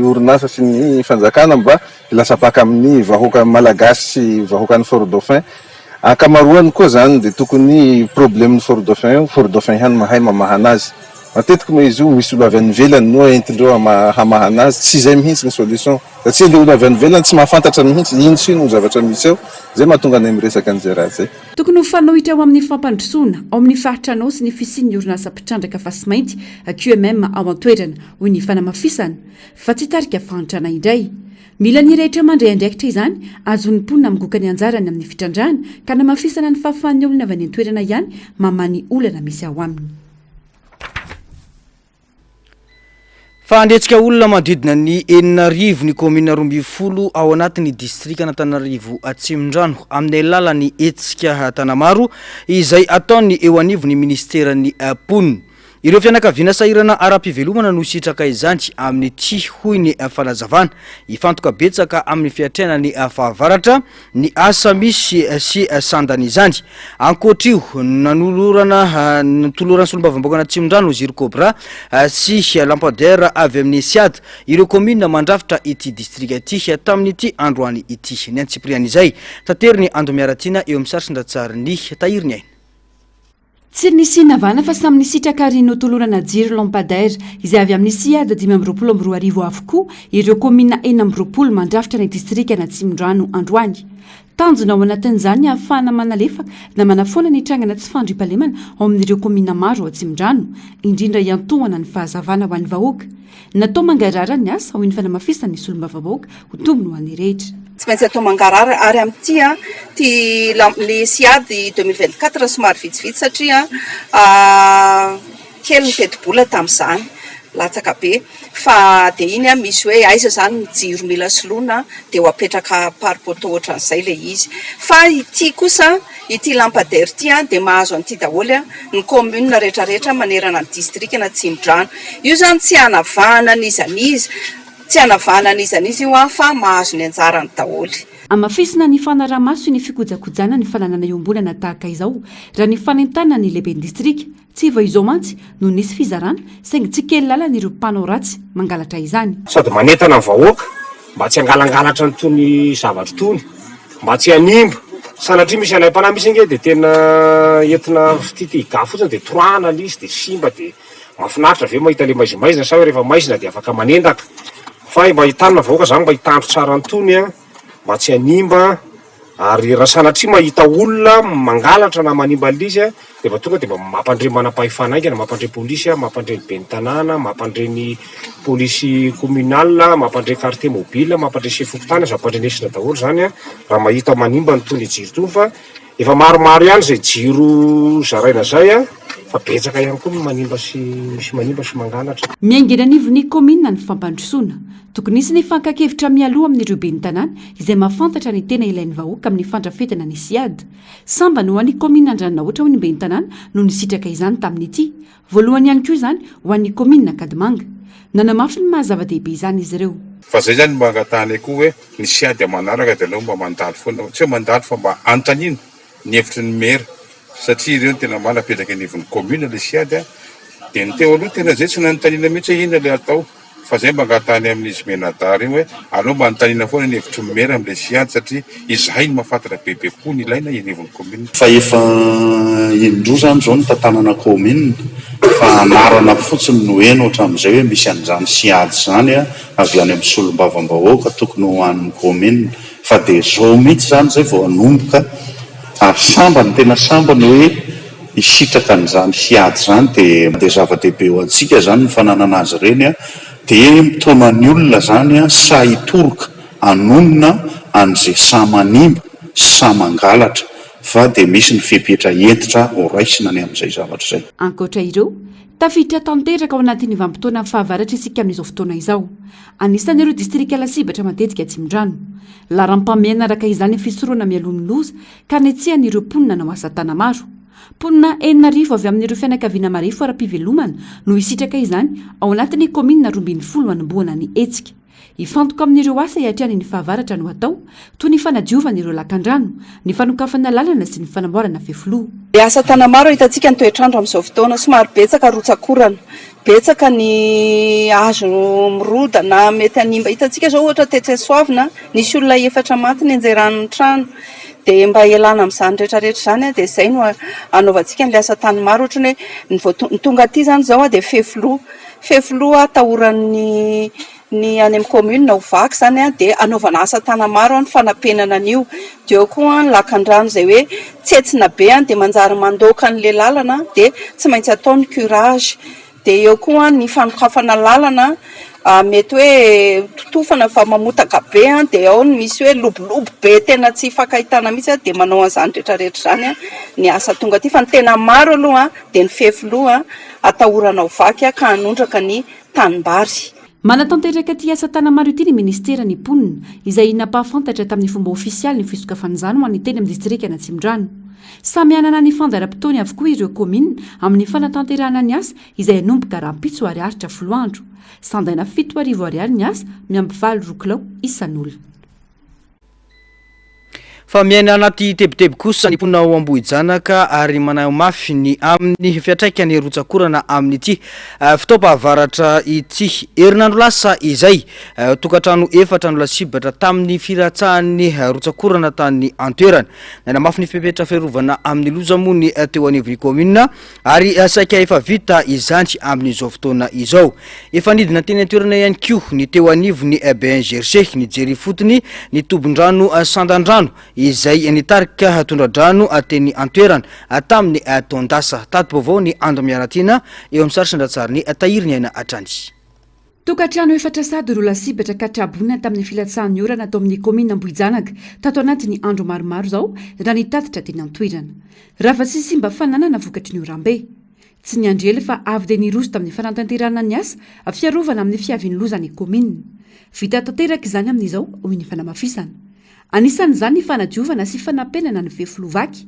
orinasa sy ny fanjakana mba hilasapaka amin'ny vahoaka malagasy sy vahoakan'ny Fort Dauphin. Ankamaroany koa zany dia tokony problem'ny Fort Dauphin ihany mahay mamaha anazy. Matetika moa izy io misy olo avy any ivelany no entindreo hamaha anazy, tsy izay mihitsy ny solution satria le olo avy any ivelany tsy mahafantatra mihitsy ino sy ino zavatra misy eo, zay mahatonga anay miresaka an'izay raha zay. Tokony ho fanohitra ao amin'ny fampandrosoana ao amin'ny faritra anao sy ny fisian'ny orinasa mpitrandranka fasimainty QMM ao an-toerana hoy ny fanamafisana fa tsy tarika fantrana indray. Mila ny rehetra mandray andraikitra izany azon'ny mponina migoka ny anjarany amin'ny fitrandrahana ka namafisana ny fahafahan'ny olona avy any an-toerana ihany mamany olana misy ao aminy. Fandretsika olona manodidina ny 4 ny commune 12 ao anatin'ny distrika Antananarivo Atsimondrano amin'ny alalan'ny hetsika tanamaro izay ataony eo anivon'ny ministeran'ny ponina. Ireo fianakaviana sahirana ara-pivelomana no sitraka izany amin'ny tsy hoy ny fanazavana ifantoka betsaka amin'ny fiatrena ny fahavaratra ny asa misy sy sandany izany. Ankoatrio nanolorana toloran'ny solombavambaokana Atsimondrano Ziro Cobra sy lampadaire avy amin'ny Siad ireo commune mandrafitra ity distrika ity tamin'ity androany ity. Ny antsipriany izay tateriny ando miaratina eo amin'ny saritsin-datsariny tahiriny aina. Tsy nisy navana fa samy nisitraka rino tolorana jiro lampadaire izay avy amin'ny Siad 522 avokoa ireo commune 4 mandrafitra ny distrika Atsimondrano androany. Tanjona ao anatin'izany ahafahana manalefaka na manafoana ny trangana tsy fandriampahalemana ao amin'ireo commune maro Atsimondrano, indrindra iantohana ny fahazavana ho an'ny vahoaka. Natao mangarara ny asa ho ny fanamafisana ny solombavambaoaka ho tombony ho an'ny rehetra. Tsy maintsy atao mangarara ary amin'ity le Siad 2024 somary vitsivitsy satria kely ny teti-bola tamin'izany latsaka be fa dia iny misy hoe aiza zany ny jiro mila soloina dia ho apetraka paripoto ohatran'izay le izy fa ity kosa ity lampadaire ity dia mahazo an'ity daholo ny commune rehetrarehetra manerana ny distrika Atsimondrano. Io zany tsy hanavahana n'izanizy tsy hanavahana n'izanizy io fa mahazo ny anjarany daholo. Amafisina ny fanaramaso ny fikojakojana ny fananana iombonana tahaka izao raha ny fanentana ny lehibe ny distrika tsy va izao mantsy no nisy fizarana saingy tsy kely lalana ireo mpanao ratsy mangalatra izany. Sady manentana ny vahoaka mba tsy hangalangalatra ny tony zavatra tony mba tsy hanimba sanatria misy alaim-panahy misy ange dia tena entina fititiga fotsiny dia troana izy dia simba dia mahafinaritra ve mahita le maizimaizina sa hoe rehefa maizina dia afaka manendaka fa mba hitanina vahoaka zany mba hitandro tsara ny tony mba tsy hanimba ary raha sanatria mahita olona mangalatra na manimba lizy dia mba tonga dia mba mampandre manam-pahefanaingana mampandre polisy mampandre ny ben'ny tanàna mampandre ny polisy communal mampandre quartier mobile mampandre chef-fokontany mampandre nesina daholo zany raha mahita manimba ny tony jiro tony fa efa maromaro ihany zay jiro zaraina zay fa betsaka ihany koa manimba sy misy manimba sy mangalatra. Miaingina anivon'ny commune ny fampandrosoana tokony nisy ny fankakevitra mialoha amin'ireo ben'ny tanàna izay mahafantatra ny tena ilain'ny vahoaka amin'ny fandrafetana ny Siad. Samba no an'ny commune Andranina ohatra ho ny ben'ny tanàna no nisitraka izany tamin'ity. Voalohany ihany koa izany ho an'ny commune Kadimanga. Nanamafy ny mahazava-dehibe izany izy ireo. Fa zay zany mba angatahana koa hoe ny Siad manaraka dia aleo mba mandalo foana tsy mandalo fa mba antanina ny hevitry ny maire satria ireo tena manapetraka anivon'ny commune le Siad dia ny teo aloha tena zay tsy nanontanina mihitsy hoe ina le atao fa zay mba angatahany amin'izy menadara io hoe aleo mba antanina foana ny hevitry ny maire amin'le Siad satria izahay no mahafantatra bebe koa ny ilaina anivon'ny commune. Fa efa indroa zany zao ny tantanana commune fa anarana fotsiny no eny ohatra amin'izay hoe misy an'izany Siad zany avy any amin'ny solombavambahoaka tokony ho an'ny commune fa dia zao mihitsy zany zay vao hanomboka ary samba ny tena samba ny hoe isitraka n'izany Siad zany dia zava-dehibe ho antsika zany ny fananana azy ireny dia mitona ny olona zany sa hitoroka anonona an'izay sa manimba sa mangalatra fa dia misy ny fipetra entitra ho raisina ny amin'izay zavatra izay. Ankoatra ireo tafiditra tanteraka ao anatin'ny vanim-potoana fahavaratra isika amin'izao fotoana izao. Anisan'ireo distrika Lasibatra matetika Atsimondrano. Laram-pameana araka izany fisoroana mialohan'ny loza ka netsihana ponina no asa tana maro. Ponina 4 avy amin'ireo fianakaviana marifo ara-pivelomana no isitraka izany ao anatin'ny commune 12 manomboana ny hetsika. ifantoka amin'ireo asa hiatriany ny fahavaratra no atao toy ny fanadiovana ireo lakan-drano ny fanokafana lalana sy ny fanamboarana fefilo asa tana maro hitantsika ny toetrandro amin'izao fotoana somary betsaka rotsakorana betsaka ny azo mirodana mety animba hitantsika zao ohatra tetsesoavina nisy olona efatra maty ny anjeran'ny trano dia mba ialana amin'izany rehetrarehetra zany dia izay no anaovantsika n'ilay asa tany maro ohatra ny tonga aty zany zao dia fefilo atahoran'ny ny any amin'ny commune ho vaky zany dia anaovana asa tana maro ny fanapenana an'io dia eo koa ny lakan-drano izay hoe tsetsina be dia manjary mandoka n'le lalana dia tsy maintsy atao ny curage dia eo koa ny fanokafana lalana mety hoe totofana fa mamotaka be dia ao ny misy hoe lobolobo be tena tsy fakahitana mihitsy dia manao an'izany rehetrarehetra zany ny asa tonga aty fa ny tena maro aloha dia ny fefilo atahorana ho vaky ka hanondraka ny tanimbary. Manatanteraka ty asa tana maro ity ny ministera ny mponina izay napahafantatra tamin'ny fomba ofisialy ny fisokafan'izany ho an'ny teny amin'ny distrika na Tsimdrano. Samy anana ny fandaram-potoany avokoa ireo komina amin'ny fanatanterahana ny asa izay anomboka rahampitso ariaritra foloandro. Sandaina 7 ariary ny asa miampy 4 kilao isan'olona. Fa miaina anaty tebiteby kosa ny mponina ao Ambohijanaka ary manao mafy ny amin'ny fiatraikany rotsakorana amin'ny ity fitaopavaratra ity herinandro lasa izay tokatrano 4 lasibatra tamin'ny firatsahan'ny rotsakorana tany antoerana nana mafy ny fipepetra fiarovana amin'ny loza moa ny teo anivon'ny komina ary saika efa vita izany amin'izao fotoana izao efa nidina teny antoerana ihany koa ny teo anivon'ny BNGRC ny jery fotony ny tombondrano sandandrano izay nitarika tondradrano teny antoerana tamin'ny tondasa tato-baovao ny andro miaratina eo amin'ny sarisandratsary ny tahiriny aina atrany. Tokatrano efatra sady roa lasibatra katrabona tamin'ny filatsahan'ny orana atao amin'ny komina Ambohijanaka tato anatin'ny andro maromaro zao raha nitatitra teny antoerana. Raha fa tsy simba fananana vokatry ny orambe. Tsy ny andrely fa avy dia niroso tamin'ny fanatanterahana ny asa fiarovana amin'ny fiavin'ny lozan'ny komina. Vita tanteraka izany amin'izao hoy ny fanamafisana. Anisan'izany ny fanadiovana sy fanapenana ny fefilovaky,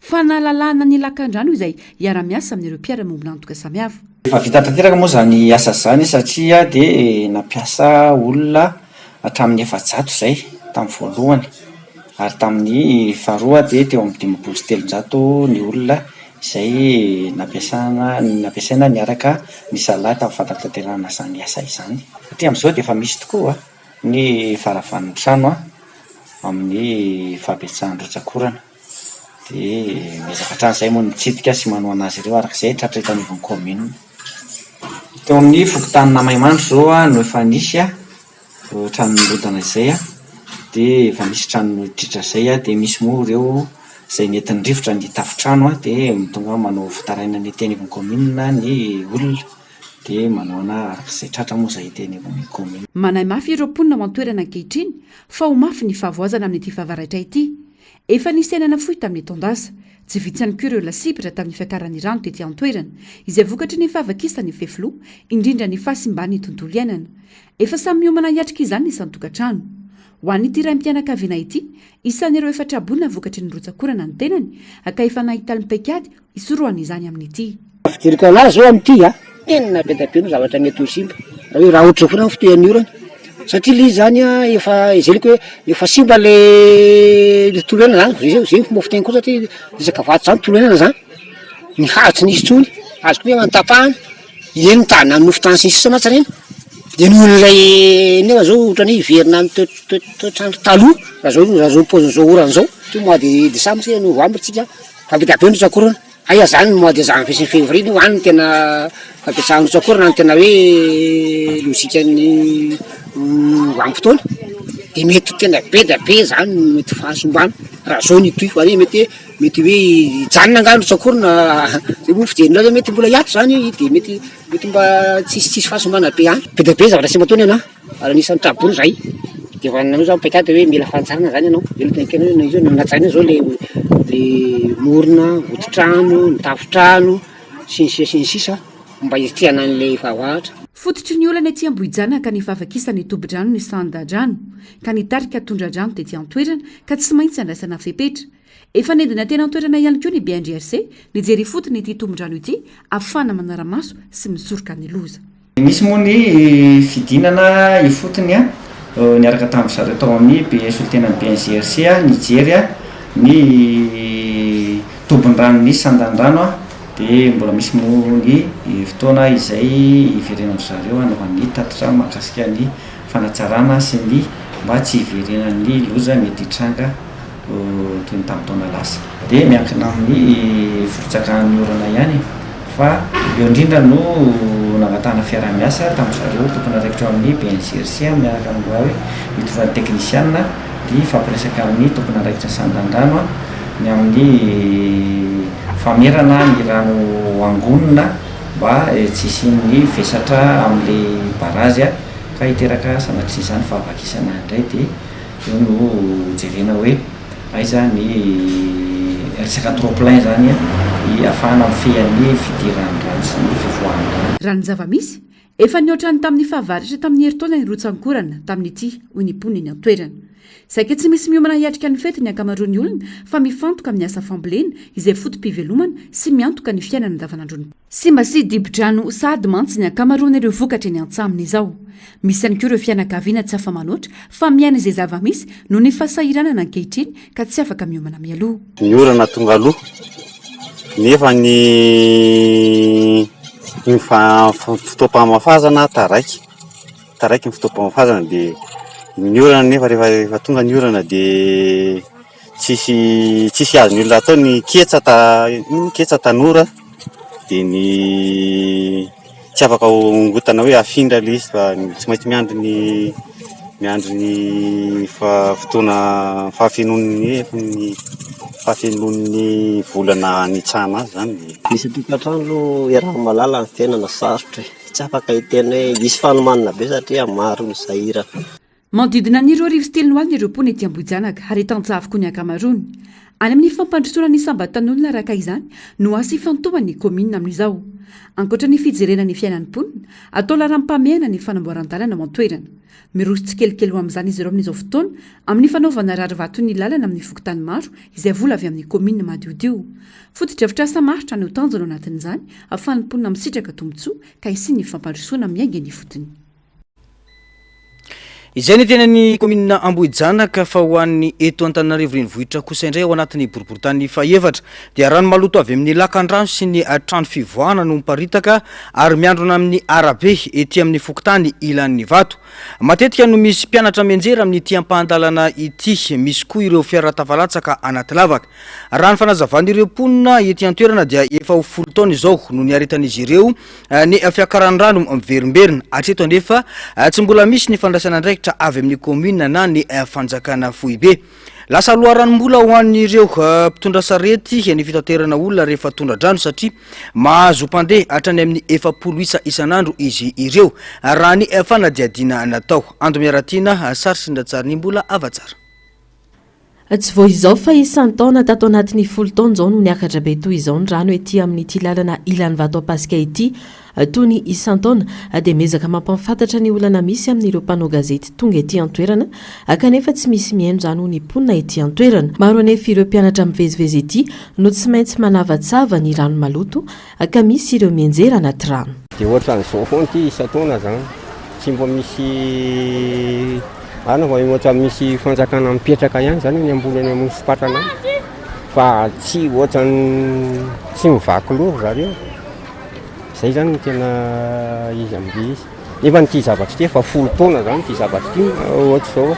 fanalalana ny lakan-drano izay iara-miasa amin'ireo mpiara-mombona antoka samihafa. Efa vita tanteraka moa zany asa zany satria dia nampiasa olona hatramin'ny 700 izay tamin'ny voalohany ary tamin'ny faharoa dia teo amin'ny 500 ny olona izay nampiasaina niaraka ny salahy tamin'ny fanatanterahana zany asa izany. Satria amin'izao dia efa misy tokoa ny faravan'ny trano amin'ny fampiasan'ny rotsakorana dia mezaka hatrany izay moa nitsidika sy manao anazy ireo araka izay tratra hita anivon'ny komina. Teo amin'ny fokotanina Maimandro zao no efa nisy trano nirodana izay dia efa misy trano tritra izay dia misy moa ireo izay nentin'ny rivotra ny tafitrano dia tonga manao fitaraina ny teny anivon'ny komina ny olona dia manoana arak'izay tratra moa izay teny anivon'ny komina. Manay mafy ireo mponina ao antoerana ankehitriny fa ho mafy ny fahavoazana amin'ity fahavaratra ity. Efa nisy enana fohy tamin'ny tondasa tsy vitsany koa ireo lasibatra tamin'ny fiakaran'ny rano tetỳ antoerana izay vokatry ny fahavakisany fefilo indrindra ny fahasimban'ny tontolo iainana. Efa samy miomana hiatrika izany ny isan'ny tokantrano. Ho an'ity raim-pianakaviana ity isan'ireo efatra abonina vokatry ny rotsakorana ny tenany aka efa nahita ny paikady isorohana izany amin'ity. Fidirika anazy zao amin'ity tena be da be no zavatra mety ho simba raha ohatra foana ny fotoan'ny orana satria le zany efa izeliko hoe efa simba le toloana zany zay fomba fiteny koa satria resaka vato zany toloana zany ny hazo nisy tsony azo koa antapahana eny tany amin'ny nofo-tany sy sisa matsarena dia nohon'ilay nefa zao ohatra ny hiverina amin'ny toetrandro taloha raha zao paoziny zao orana zao ty mois de décembre sy novembre tsika fa be da be no rotsakorana aya zany mois de janvier sy février no hoany tena fampiasahany rotsakorana ny tena hoe lozikany vanim-potoana dia mety tena be da be zany mety fahasombana raha zao ny toy fa mety hoe hijanona angano rotsakorana zay moa fijerina zay mety mbola hiato zany dia mety mba tsisy fahasombana be any be da be zavatra simba ataony ianao ary anisan'ny trabony zay dia vananao zao paikady hoe mila fantsarana zany ianao elo tenikena izy natsaina zao le morona hoditrano ny tafitrano sy ny sisa mba hitiana an'ilay fahavaratra. Fototry ny olana ety Ambohijanaka ny fahavakisany tombodrano ny sandadrano ka nitarika tondradrano tetỳ antoerana ka tsy maintsy andraisana fepetra. Efa nendina tena antoerana ihany koa ny BNGRC nijery fotony ity tombodrano ity afana manara-maso sy misoroka ny loza. misy moa ny fidinana ifotony a niaraka tamin'ny zareo tao amin'ny BS tena BNGRC nijery ny tombon-drano ny sandan-drano a dia mbola misy moa ny fotoana izay iverenandry zareo anaovan'ny tatitra mahakasika ny fanatsarana sy ny mba tsy iverenan'ny loza mety hitranga toy ny tamin'ny taona lasa dia miankina amin'ny fitsakan'ny orana ihany fa eo indrindra no navatana fiarah-miasa tamin'ny zareo tokony araikitra amin'ny BNGRC miaraka amin'ny hoe mitrovany teknisiana dia fampiresaka amin'ny tokony araikitra sandan-drano ny amin'ny famerana ny rano angonina mba tsy isian'ny vesatra amin'ilay barazy ka hiteraka sanatry izany fahavakisana indray dia eo no jerena hoe aiza ny resaka trop-plein zany ahafahana mifehan'ny fidiran'ny rano sy ny fivoahany rano. Raha ny zava-misy efa niotrany tamin'ny fahavaratra tamin'ny herintaona ny rotsankorana tamin'ity hoy ny mponiny ny antoerana. Saika tsy misy miomana hiatrika ny fety ny ankamaroan'ny olona fa mifantoka amin'ny asa fambolena izay fotom-pivelomana sy miantoka ny fiainana andavanandrony. Sy mba sy dibo-drano sady mantsy ny ankamaroan'ireo vokatra ny antsaminy izao. Misy ihany koa ireo fianakaviana tsy afa manoatra fa miaina izay zava-misy no ny fahasahiranana ankehitriny ka tsy afaka miomana mialoha. Ny orana tonga aloha nefa ny fotoam-pamafazana taraiky ny fotoam-pamafazana dia ny orana nefa rehefa tonga ny orana dia tsisy azony olona atao ny ketsa tanora dia ny tsy afaka ongotana hoe afindra ilay izy fa tsy maintsy miandry ny fotoana fahafenon'ny volana nitsahana azy zany. Misy tokantrano iaraha malala ny tena na sarotra tsy afaka hitena hoe misy fanomanana be satria maro ny sahirana. Manodidina ny 2 alina ireo mpony ety Ambohijanaka ary tanjaka avokoa ny ankamaroany. Any amin'ny fampandrosoana ny sambatan'olona araka izany no asa ifantohany ny komina amin'izao. Ankoatra ny fijerena ny fiainan'ny mponina, atao laharam-pahamehana ny fanamboaran-dalana ao an-toerana. Miroso tsikelikely amin'izany izy ireo amin'izao fotoana amin'ny fanaovana rarivato ny lalana amin'ny fokontany maro izay vola avy amin'ny komina madiodio. Foto-drivitra asa maritra no tanjona ao anatin'izany ahafahan'ny mponina misitraka tombotsoa ka isiany fampandrosoana miainga ny fotony. Izay ny tena ny komina Ambohijanaka fa ho an'ny eto Antananarivo renivohitra kosa indray ao anatin'ny boriboritany fahaefatra dia rano maloto avy amin'ny lakan-drano sy ny trano fivoahana no miparitaka ary miandrona amin'ny arabe ety amin'ny fokontany ilan'ny vato. Matetika no misy mpianatra mianjera amin'ny ity ampahandalana ity, misy koa ireo fiara tavalatsaka anaty lavaka. Raha ny fanazavan'ireo mponina ety an-toerana dia efa ho 10 taona izao no niaritan'izy ireo ny fiakaran'ny rano miverimberina hatreto anefa tsy mbola misy ny fandraisana ndraikitra avy amin'ny komina na ny fanjakana Foibe. Lasa loharan'mbola ho an'ireo mpitondra sarety ny fitaterana olona rehefa tondra drano satria mahazo mpandeha hatrany amin'ny 700 isa isan'andro izy ireo raha ny fanadiadiana natao. Ando miaratina sary sindratsariny mbola avatsara. Tsy vao izao fa isan'ny taona tato anatin'ny 10 taona izao no niakatra be toy izao ny rano ety amin'ity lalana ilan'ny vato apasika ity toy ny isan'ny taona dia mezaka mampafantatra ny olana misy amin'ireo mpanao gazety tonga ety an-toerana kanefa tsy misy mihaino izany ho ny mponina ety an-toerana. Maro anefa ireo mpianatra mivezivezy ety no tsy maintsy manavatsava ny rano maloto ka misy ireo mianjera anaty rano. Dia ohatran'izao foana ity isan-taona zany tsy mbo misy ohatra misy fanjakana mipetraka ihany zany ny ambolany amin'ny sipatrana fa tsy ohatrany tsy mivaky loha zareo. Zay zany tena izy amin'ilay izy. Nefa nyty zavatra ity fa 10 taona zany ity zavatra ity ohatra zao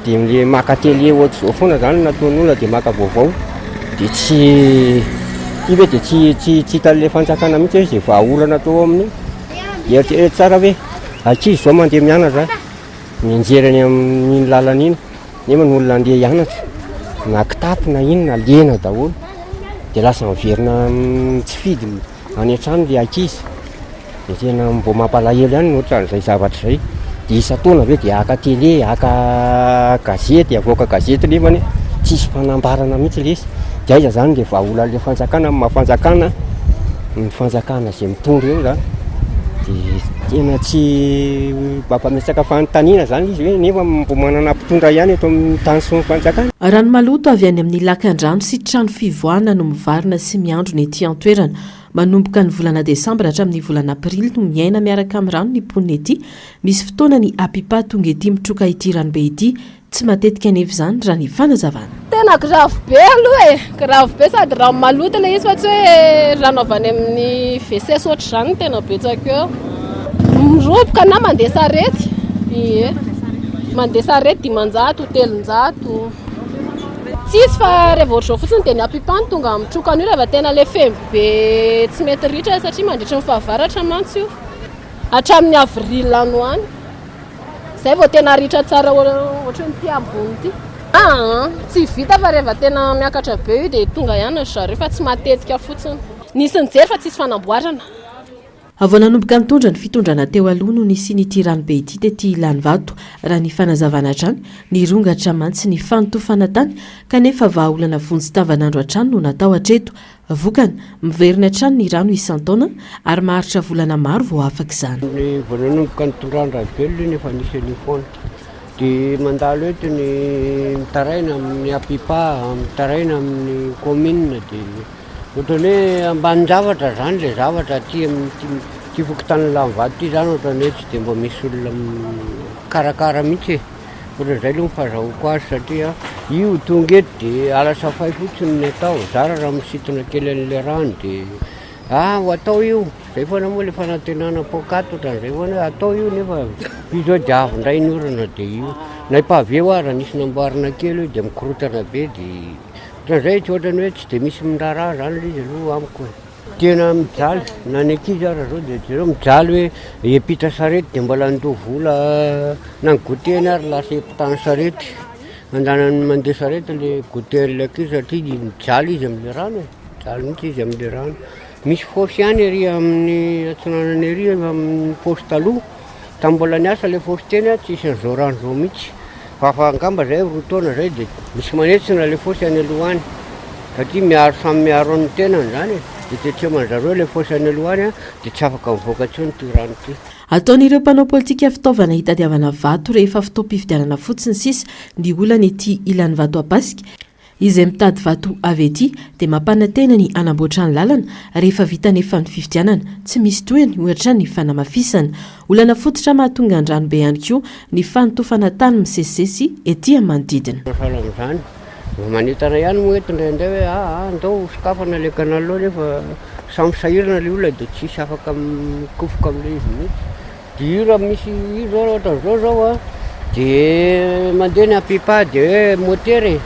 dia le maka télé ohatra zao foana zany nataon'olona dia maka vaovao dia tsy ive dia tsy hitan'ilay fanjakana mihitsy hoe zay vahaolana tao amin'ny eritreretra tsara hoe ankizy zao mandeha mianatra mianjerany amin'ny lalana iny nefa ny olona andeha hianatra na kitapo na inona lena daholo dia lasa miverina tsy fidy any an-trano dia ankizy dia tena mbo mampalahelo ihany no ohatran'izay zavatra izay. Dia isan-taona ve dia aka télé aka gazety avoaka gazety nefany tsisy fanambarana mihitsy ilay izy. Dia aiza zany dia vahaolan'ilay fanjakana amin'ny mahafanjakana ny fanjakana izay mitondra eo zany dia tena tsy mampametsaka fanontaniana zany izy hoe nefa mbo manana mpitondra ihany eto amin'ny tany sy ny fanjakana. Rano maloto avy any amin'ny lakan-drano sy trano fivoahana no mivarina sy miandro ny ety an-toerana. manomboka ny volana desambra hatramin'ny volana aprily no miaina miaraka amin'ny rano ny ponina ety. Misy fotoana ny apipa tonga ety mitroka ity ranobe ity, tsy matetika anefa izany raha ny fanazavana. Tena grave be aloha grave be sady rano maloto ilay izy fa tsy hoe rano avy any amin'ny WC ohatry izany tena betsaka eo. Miroboka na mandeha sarety. Ie. Mandeha sarety 500, 300. Tsisy fa rehefa ohatr'izao fotsiny dia ny apipany tonga mitroka an'io rehefa tena ilay fembo be tsy mety ritra satria mandritra ny fahavaratra mantsy io. Hatramin'ny avril any ho any. Zay vao tena ritra tsara ohatry ny ambony ity. Tsy vita fa rehefa tena miakatra be io dia tonga ihany zareo fa tsy matetika fotsiny. Nisy nijery fa tsisy fanamboarana. Avao nanomboka mitondra ny fitondrana teo aloha no nisy n'ity ranobe ity tety Ilanivato raha ny fanazavana hatrany nirongatra mantsy ny fanotofana tany kanefa vahaolana vonjy tavanandro hatrany no natao hatreto. Vokany miverina hatrany ny rano isan-taona ary maharitra volana maro vao afaka izany. Vao nanomboka nitondran'ny ranobe nefa nisy any foana dia mandalo eto ny mitaraina amin'ny apipa, mitaraina amin'ny commune dia ohatrany hoe ambanin-javatra zany le zavatra ty fokontany Ilanivato ty zany ohatrany hoe tsy dia mba misy olona karakara mihitsy. Ohatr'izay aloha fahazahoko azy satria io tonga eto dia alasafay fotsiny ny atao. Zara raha misintona kely an'ilay rano dia ho atao io. Zay foana moa ilay fanantenana pokaty ohatran'izay foana hoe atao io nefa izao dia avy indray ny orana dia io. Na ipaveo ary nisy namboarina kely io dia mikorotana be dia ohatran'izay tsy ohatrany hoe tsy dia misy miraharaha zany izy aloha amiko. Tena mijaly na ny ankizy ary zao dia zareo mijaly hoe hiampita sarety dia mbola andoha vola na ny goteny ary lasa hiampitany sarety. Andanany mandeha sarety ilay goten'ilay ankizy satria mijaly izy amin'ilay rano. Mijaly mihitsy izy amin'ilay rano. Misy fosy ihany ery amin'ny atsinanany ery amin'ny fosy taloha. Tamin'ny mbola niasa ilay fosy teny tsisy an'izao rano izao mihitsy. Fa angamba zay roa taona zay dia misy manetsina ilay fosy any alohany satria samy miaro amin'ny tenany zany. Dia tetreman zareo ilay fosy any alohany dia tsy afaka mivoaka intsony ty rano ty. Ataon'ireo mpanao politika fitaovana hitadiavana vato rehefa fotoam-pifidianana fotsiny sisa ny olana ety Ilanivato Apaska izay mitady vato avy ety dia mampanantena ny anamboatra ny lalana rehefa vita nefa ny fifidianana tsy misy tohiny ohatra ny fanamafisana. Olana fototra mahatonga ny ranobe ihany koa ny fanotofana tany misesisesy ety manodidina. Amin'izany manentana ihany moa eto indraindray hoe andao sokafana ilay kanalo nefa samy sahirana ilay olona dia tsisy afaka mikofoka amin'ilay izy mihitsy. Dia io raha misy io zao ohatran'izao zao dia mandeha ny apipa dia hoe motery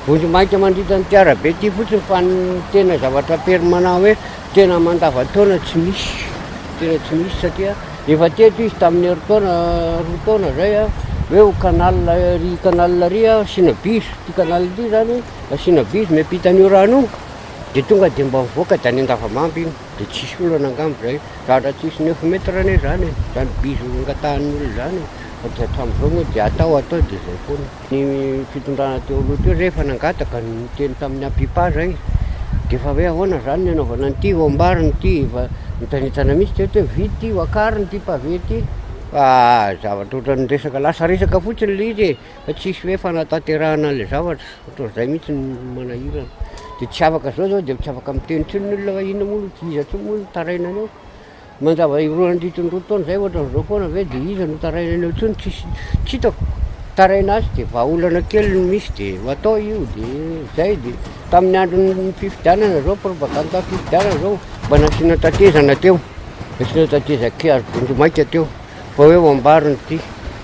vonjy maika mandritra ny tiarabe ty fotsiny fa ny tena zavatra permanent hoe tena mandavataona tsy misy. Tena tsy misy satria efa teto izy tamin'ny roa taona zay hoe canal ry asina biso ty canal ity zany asina biso miampita an'io rano io dia tonga dia mba mivoaka dia any Andavamamba iny dia tsisy olana angamba zay zatra tsisy 9 metra ane zany biso angatahan'olona zany. Dia hatramin'izao moa dia atao dia zay foana. Ny fitondrana teo aloha teo rehefa nangataka ny teny tamin'ny apipa zay dia fa hoe ahoana zany ny anaovana an'ity ho ambariny ity fa nitanitana mihitsy teto hoe vity ho akariny ity pavé ity. Zavatra ohatran'ny resaka lasa resaka fotsiny ilay izy fa tsisy hoe fanatanterahana an'ilay zavatra ohatran'izay mihitsy manahirana. Dia tsy afaka zao dia tsy afaka miteny intsony ny olona fa inona moa tsy iza intsony moa tarainany eo. Mandava roa nandritry ny roa taona zay ohatran'izao foana hoe dia iza no tarainany eo intsony tsy hitako taraina azy dia vahaolana kely no misy dia ho atao io dia zay dia tamin'ny andron'ny fifidianana zao propaganda fifidianana zao mba nasiana tatezana teo. Nasiana tatezan-kazo bonjomaika teo fa hoe ho ambariny ity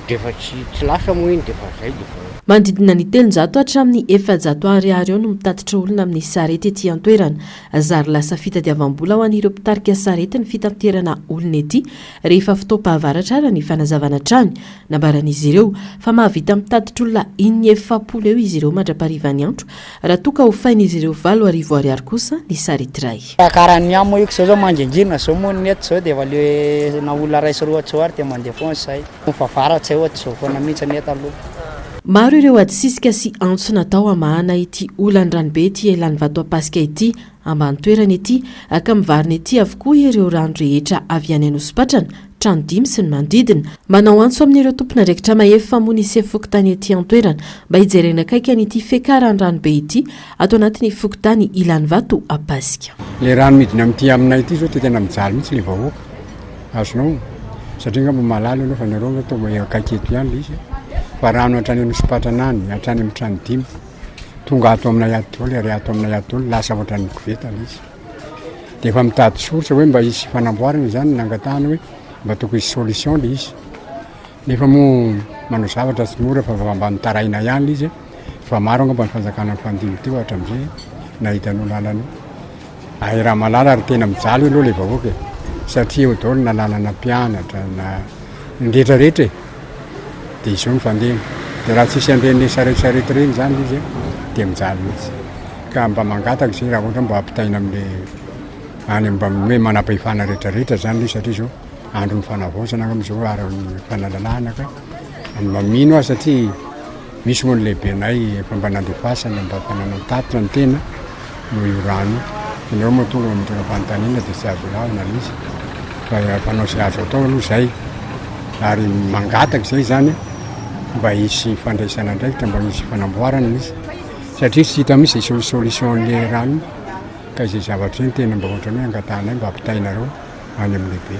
dia fa tsy lasa moa iny dia fa zay dia Manodidina ny 300 hatramin'ny 400 ariary eo no mitatitra olona amin'ny sarety ety an-toerana. Zary lasa fitadiavam-bola ho an'ireo mpitarika sarety ny fitaterana olona ety rehefa fotoam-pahavaratra ara ny fanazavana trany. Nambaran'izy ireo fa mahavita mitatitra olona 700 eo izy ireo mandra-parivany antro raha toka ho fain'izy ireo 7,000 ariary kosa ny sarety iray. Karany amo io zao mangingina zao moa ny eto zao dia valeo na olona ray sy roa tsoary dia mandeha foana say. Fahavaratsy ohatra zao foana mihitsy ny eto aloha. Maro ireo adisisika sy antso natao amahana ity olan-dranobe ety Ilanivato Apaska ity ambany toerana ety ka mivarina ety avokoa ireo rano rehetra avy any Anosipatrana trano 5 sy ny manodidina. Manao antso amin'ireo tompon'andraikitra mahefy famonisy fokontany ety an-toerana mba hijerena akaiky an'ity fekaran-drano be ity ato anatin'ny fokontany Ilany Vato a Pasika. Le rano midina amin'ity aminay ity zao tena mijaly mihitsy le vahoaka azonao satria ngamba malala aloha fa nareo atao akaiky eto ihany le izy fa rano hatrany amin'ny Sopatanany hatrany amin'ny trano 5 tonga ato aminay ato le ary ato aminay ato lasa ohatran'ny koveta le izy dia efa mitady soratra hoe mba hisy fanamboarana zany nangatahana hoe mba tokony hisy solution le izy nefa moa manao zavatra tsy mora fa mba mitaraina ihany le izy fa maro angamba ny fanjakana ny fandimy teo hatram'izay nahitanao lalana ay raha malala ary tena mijaly aloha le vahoaka satria eo daholo na lalana mpianatra na rehetrarehetra dia izao ny fandehana dia raha tsisy an'ireny saretsaretra ireny zany izy dia mijaly mihitsy ka mba mangataka izay raha ohatra mba ampitaina amin'le any mba hoe manam-pahefana rehetrarehetra zany le satria zao andro ny fanavaozana amin'izao ary ny fanalalana ka mamino aho satria misy moa ny lehibenay efa mba nandefasana mba fananao tatitra ny tena no io rano ineo moa tonga mitondra fanontaniana dia tsy azo lavina le izy fa fanao sy azo atao aloha zay ary mangataka izay zany mba hisy fandraisana ndraikitra mba hisy fanamboarana izy satria tsy hita misy solution-le rano ka izay zavatra eny tena mba ohatrany hoe angatahanay mba ampitainareo any amin'ny lehibe.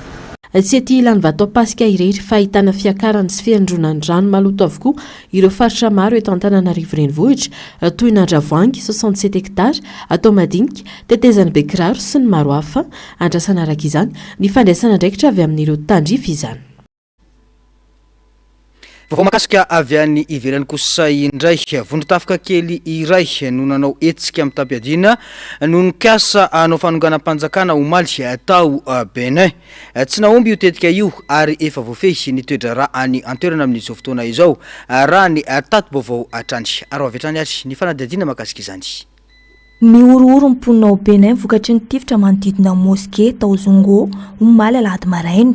Tsy ety Ilany Vato a Pasika irery fa ahitana fiakarany sy fiandronany rano maloto avokoa ireo faritra maro eto Antananarivo renivohitra toy ny Andravoahangy 67 hectara, atao madinika, tetezany Bekiraro sy ny maro hafa. Andrasana araka izany ny fandraisana ndraikitra avy amin'ireo tandrify izany. Vao makasika avy any ivelany kosa indray vondrotafika kely iray no nanao etsika amin'ny tampiadina no nikasa anao fanonganam-panjakana omaly tao Benin. Tsy naomby io tetika io ary efa voafehy ny toedra raha any antoerana amin'izao fotoana izao raha ny tato-baovao atrany aro avy hatrany ary ny fanadihadiana makasika izany. Miorooro ny mponina ao Benin vokatry ny tifitra manodidina moské tao Zongo omaly alahady maraina.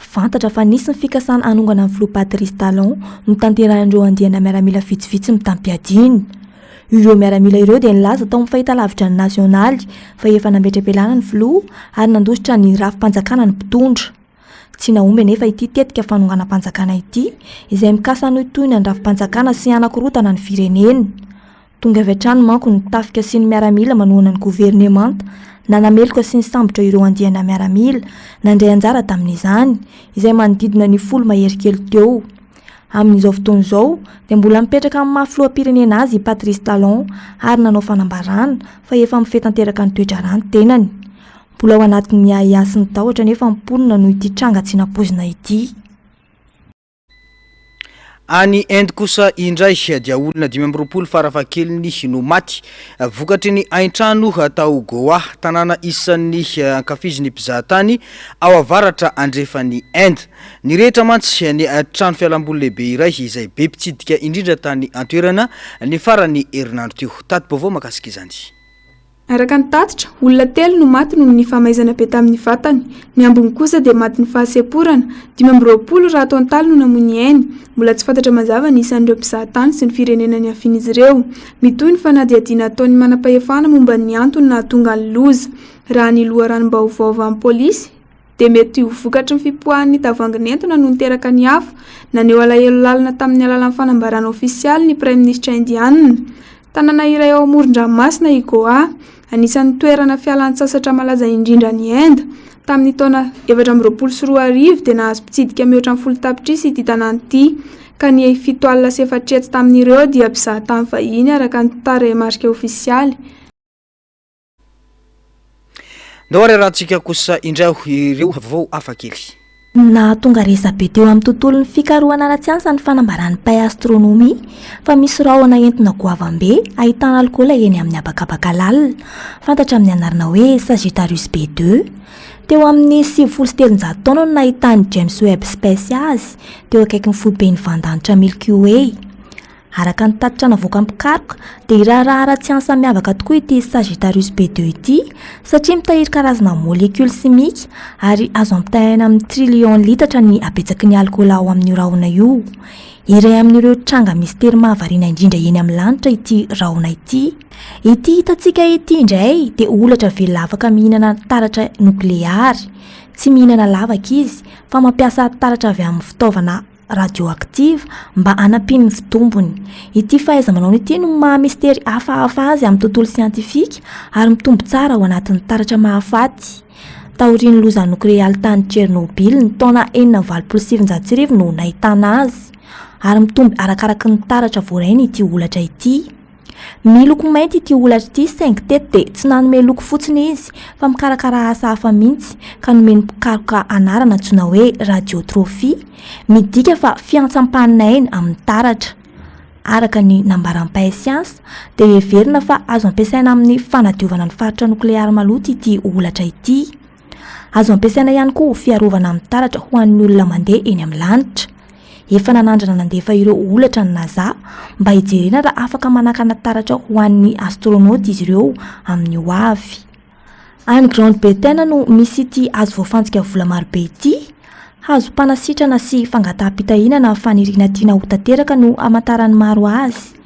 Fantatra fa nisy ny fikasana anongana amin'ny filoha Patrice Talon no tanterahan'ireo andiana miaramila vitsivitsy mitampiadina. Ireo miaramila ireo dia nilaza tao amin'ny fahitalavitra ny nasionaly fa efa nametra-pialana ny filoha ary nandositra ny rafim-panjakana ny mpitondra. Tsy naomby nefa ity tetika fanonganam-panjakana ity izay mikasa nohitohina ny rafim-panjakana sy anakorotana ny firenena. Tonga avy hatrany manko ny tafika sy ny miaramila manohana ny governemanta nanameloka sy ny sambotra ireo andiana miaramila nandray anjara tamin'izany izay manodidina ny folo maherikely teo. Amin'izao fotoana izao dia mbola mipetraka amin'ny maha-filoham-pirenena azy Patrice Talon ary nanao fanambarana fa efa mifehy tanteraka ny toetra rano tenany. Mbola ao anatin'ny ahiasy ny tahotra nefa mimponina noho ity tranga tsy napozina ity. Any Inde kosa indray dia olona 5 farafahakeliny no maty vokatry ny aintrano tao Goa, tanàna isan'ny ankafiziny mpizahatany ao avaratra andrefan'ny Inde. Ny rehetra mantsy ny trano fialamboly lehibe iray izay be mpitsidika indrindra tany antoerana ny farany herinandro teo. Tato-baovao makasika izany. Araka ny tatitra, olona 3 no maty noho ny famaizana be tamin'ny vatany. Ny ambiny kosa dia maty ny fahasemporana. 20 raha atao an-talo no namoy eny. Mbola tsy fantatra mazava ny isan'ireo mpizahatany sy ny firenena ny afin'izy ireo. Mitohy ny fanadihadiana ataony manam-pahefana momba ny antony nahatonga ny loza. Raha ny loharanom-baovao avy amin'ny polisy dia mety ho vokatry ny fipoahan'ny tavoahangin'entona no niteraka ny hafa naneho alahelo lalina tamin'ny alalan'ny fanambarana ofisialy ny Prime Ministre indiana. Tanàna iray ao amoron-dranomasina i Goa, anisan'ny toerana fialan-tsasatra malaza indrindra ny Inde. Tamin'ny taona 2024 dia nahazo mpitsidika mihoatra ny 10 tapitrisa ity tanàna ity, ka ny 7 alina sy 4 tamin'ireo dia mpizahatany vahiny araka ny tarehimarika ofisialy. Ndao rahantsika kosa indray ireo vaovao hafakely. Nahatonga resa be teo amin'ny tontolon'ny fikarohana ara-tsiansa ny fanambarany mpay astronomia fa misy rahona entina goavambe ahitana alikola eny amin'ny habakabaka lalina fantatra amin'ny anarana hoe Sagittarius B2. Teo amin'ny 7 taona no nahitany James Webb Space azy teo akaiky ny foiben'ny vandanitra Milky Way. Araka ny tatitra navoaka mpikaroka dia iraharaha ara-tsiansa miavaka tokoa ity Sagittarius B2 ity satria mitahiry karazana molekula simika ary azo ampitahaina amin'ny trilion litatra ny abetsaky ny alikola ao amin'ny rahona io. Iray amin'ireo tranga mistera mahavariana indrindra eny amin'ny lanitra ity rahona ity. Ity hitantsika ity indray dia olatra velona afaka mihinana taratra nukleary. tsy mihinana lavaka izy fa mampiasa taratra avy amin'ny fitaovana radioactive mba anampiny ny fitombony. Ity fahaiza-manao ity no maha-mistery hafahafa azy amin'ny tontolo siantifika ary mitombo tsara ao anatin'ny taratra mahafaty. Taorian'ny loza noklealy tany Tchernobyl ny taona 1997 no nahitana azy ary mitombo arakaraky ny taratra voarainy ity olatra ity. Miloko mainty ity olatra ity saingy teto dia tsy nanome loko fotsiny izy fa mikarakara asa hafa mihitsy ka nomeny mpikaroka anarana antsoina hoe radiotrophie, midika fa fiantsampanaina amin'ny taratra. Araka ny nambaram-pahay siansa dia heverina fa azo ampiasaina amin'ny fanadiovana ny faritra nokleary maloto ity olatra ity. Azo ampiasaina ihany koa fiarovana amin'ny taratra ho an'ny olona mandeha eny amin'ny lanitra. Efa nanandrana nandefa ireo olatra ny NASA mba hijerena raha afaka manakana taratra ho an'ny astronaute izy ireo amin'ny ho avy. Any Grande-Bretagne no misy ity azo voafantsika vola marobe ity. Hazo mpanasitrana sy fangataham-pitahinana faniriana tiana ho tanteraka no hamantarany maro azy.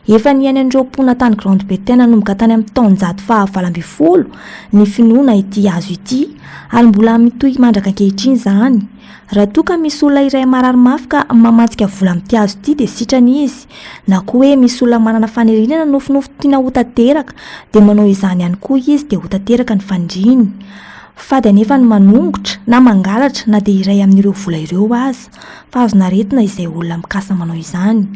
Efa niainy andro-pona tany Grande-Bretagne no tany amin'ny taonjato faha-20 ny finoana ity azo ity ary mbola mitohy mandraka ankehitriny izany. Raha toa ka misy olona iray marary mafy ka mamantsika vola amin'ity azo ity dia sitrany izy, na koa hoe misy olona manana fanerenana nofinofy tiana ho tanteraka dia manao izany ihany koa izy dia ho tanteraka ny fandriny. Fady anefa ny manongotra na mangalatra na dia iray amin'ireo vola ireo aza fa azonaretina izay olona mikasa manao izany.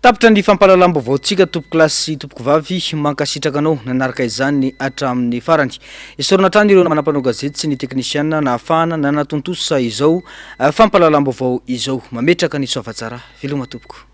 Tapitra ny fampahalalam-baovaontsika tompoko lasy sy tompoko vavy mankasitraka anao nanaraka izany hatramin'ny farany. Isorana hatrany ireo manampanao gazety sy ny teknisiana na afahana na natontosa izao fampahalalam-baovao izao. Mametraka ny soavatsara veloma tompoko.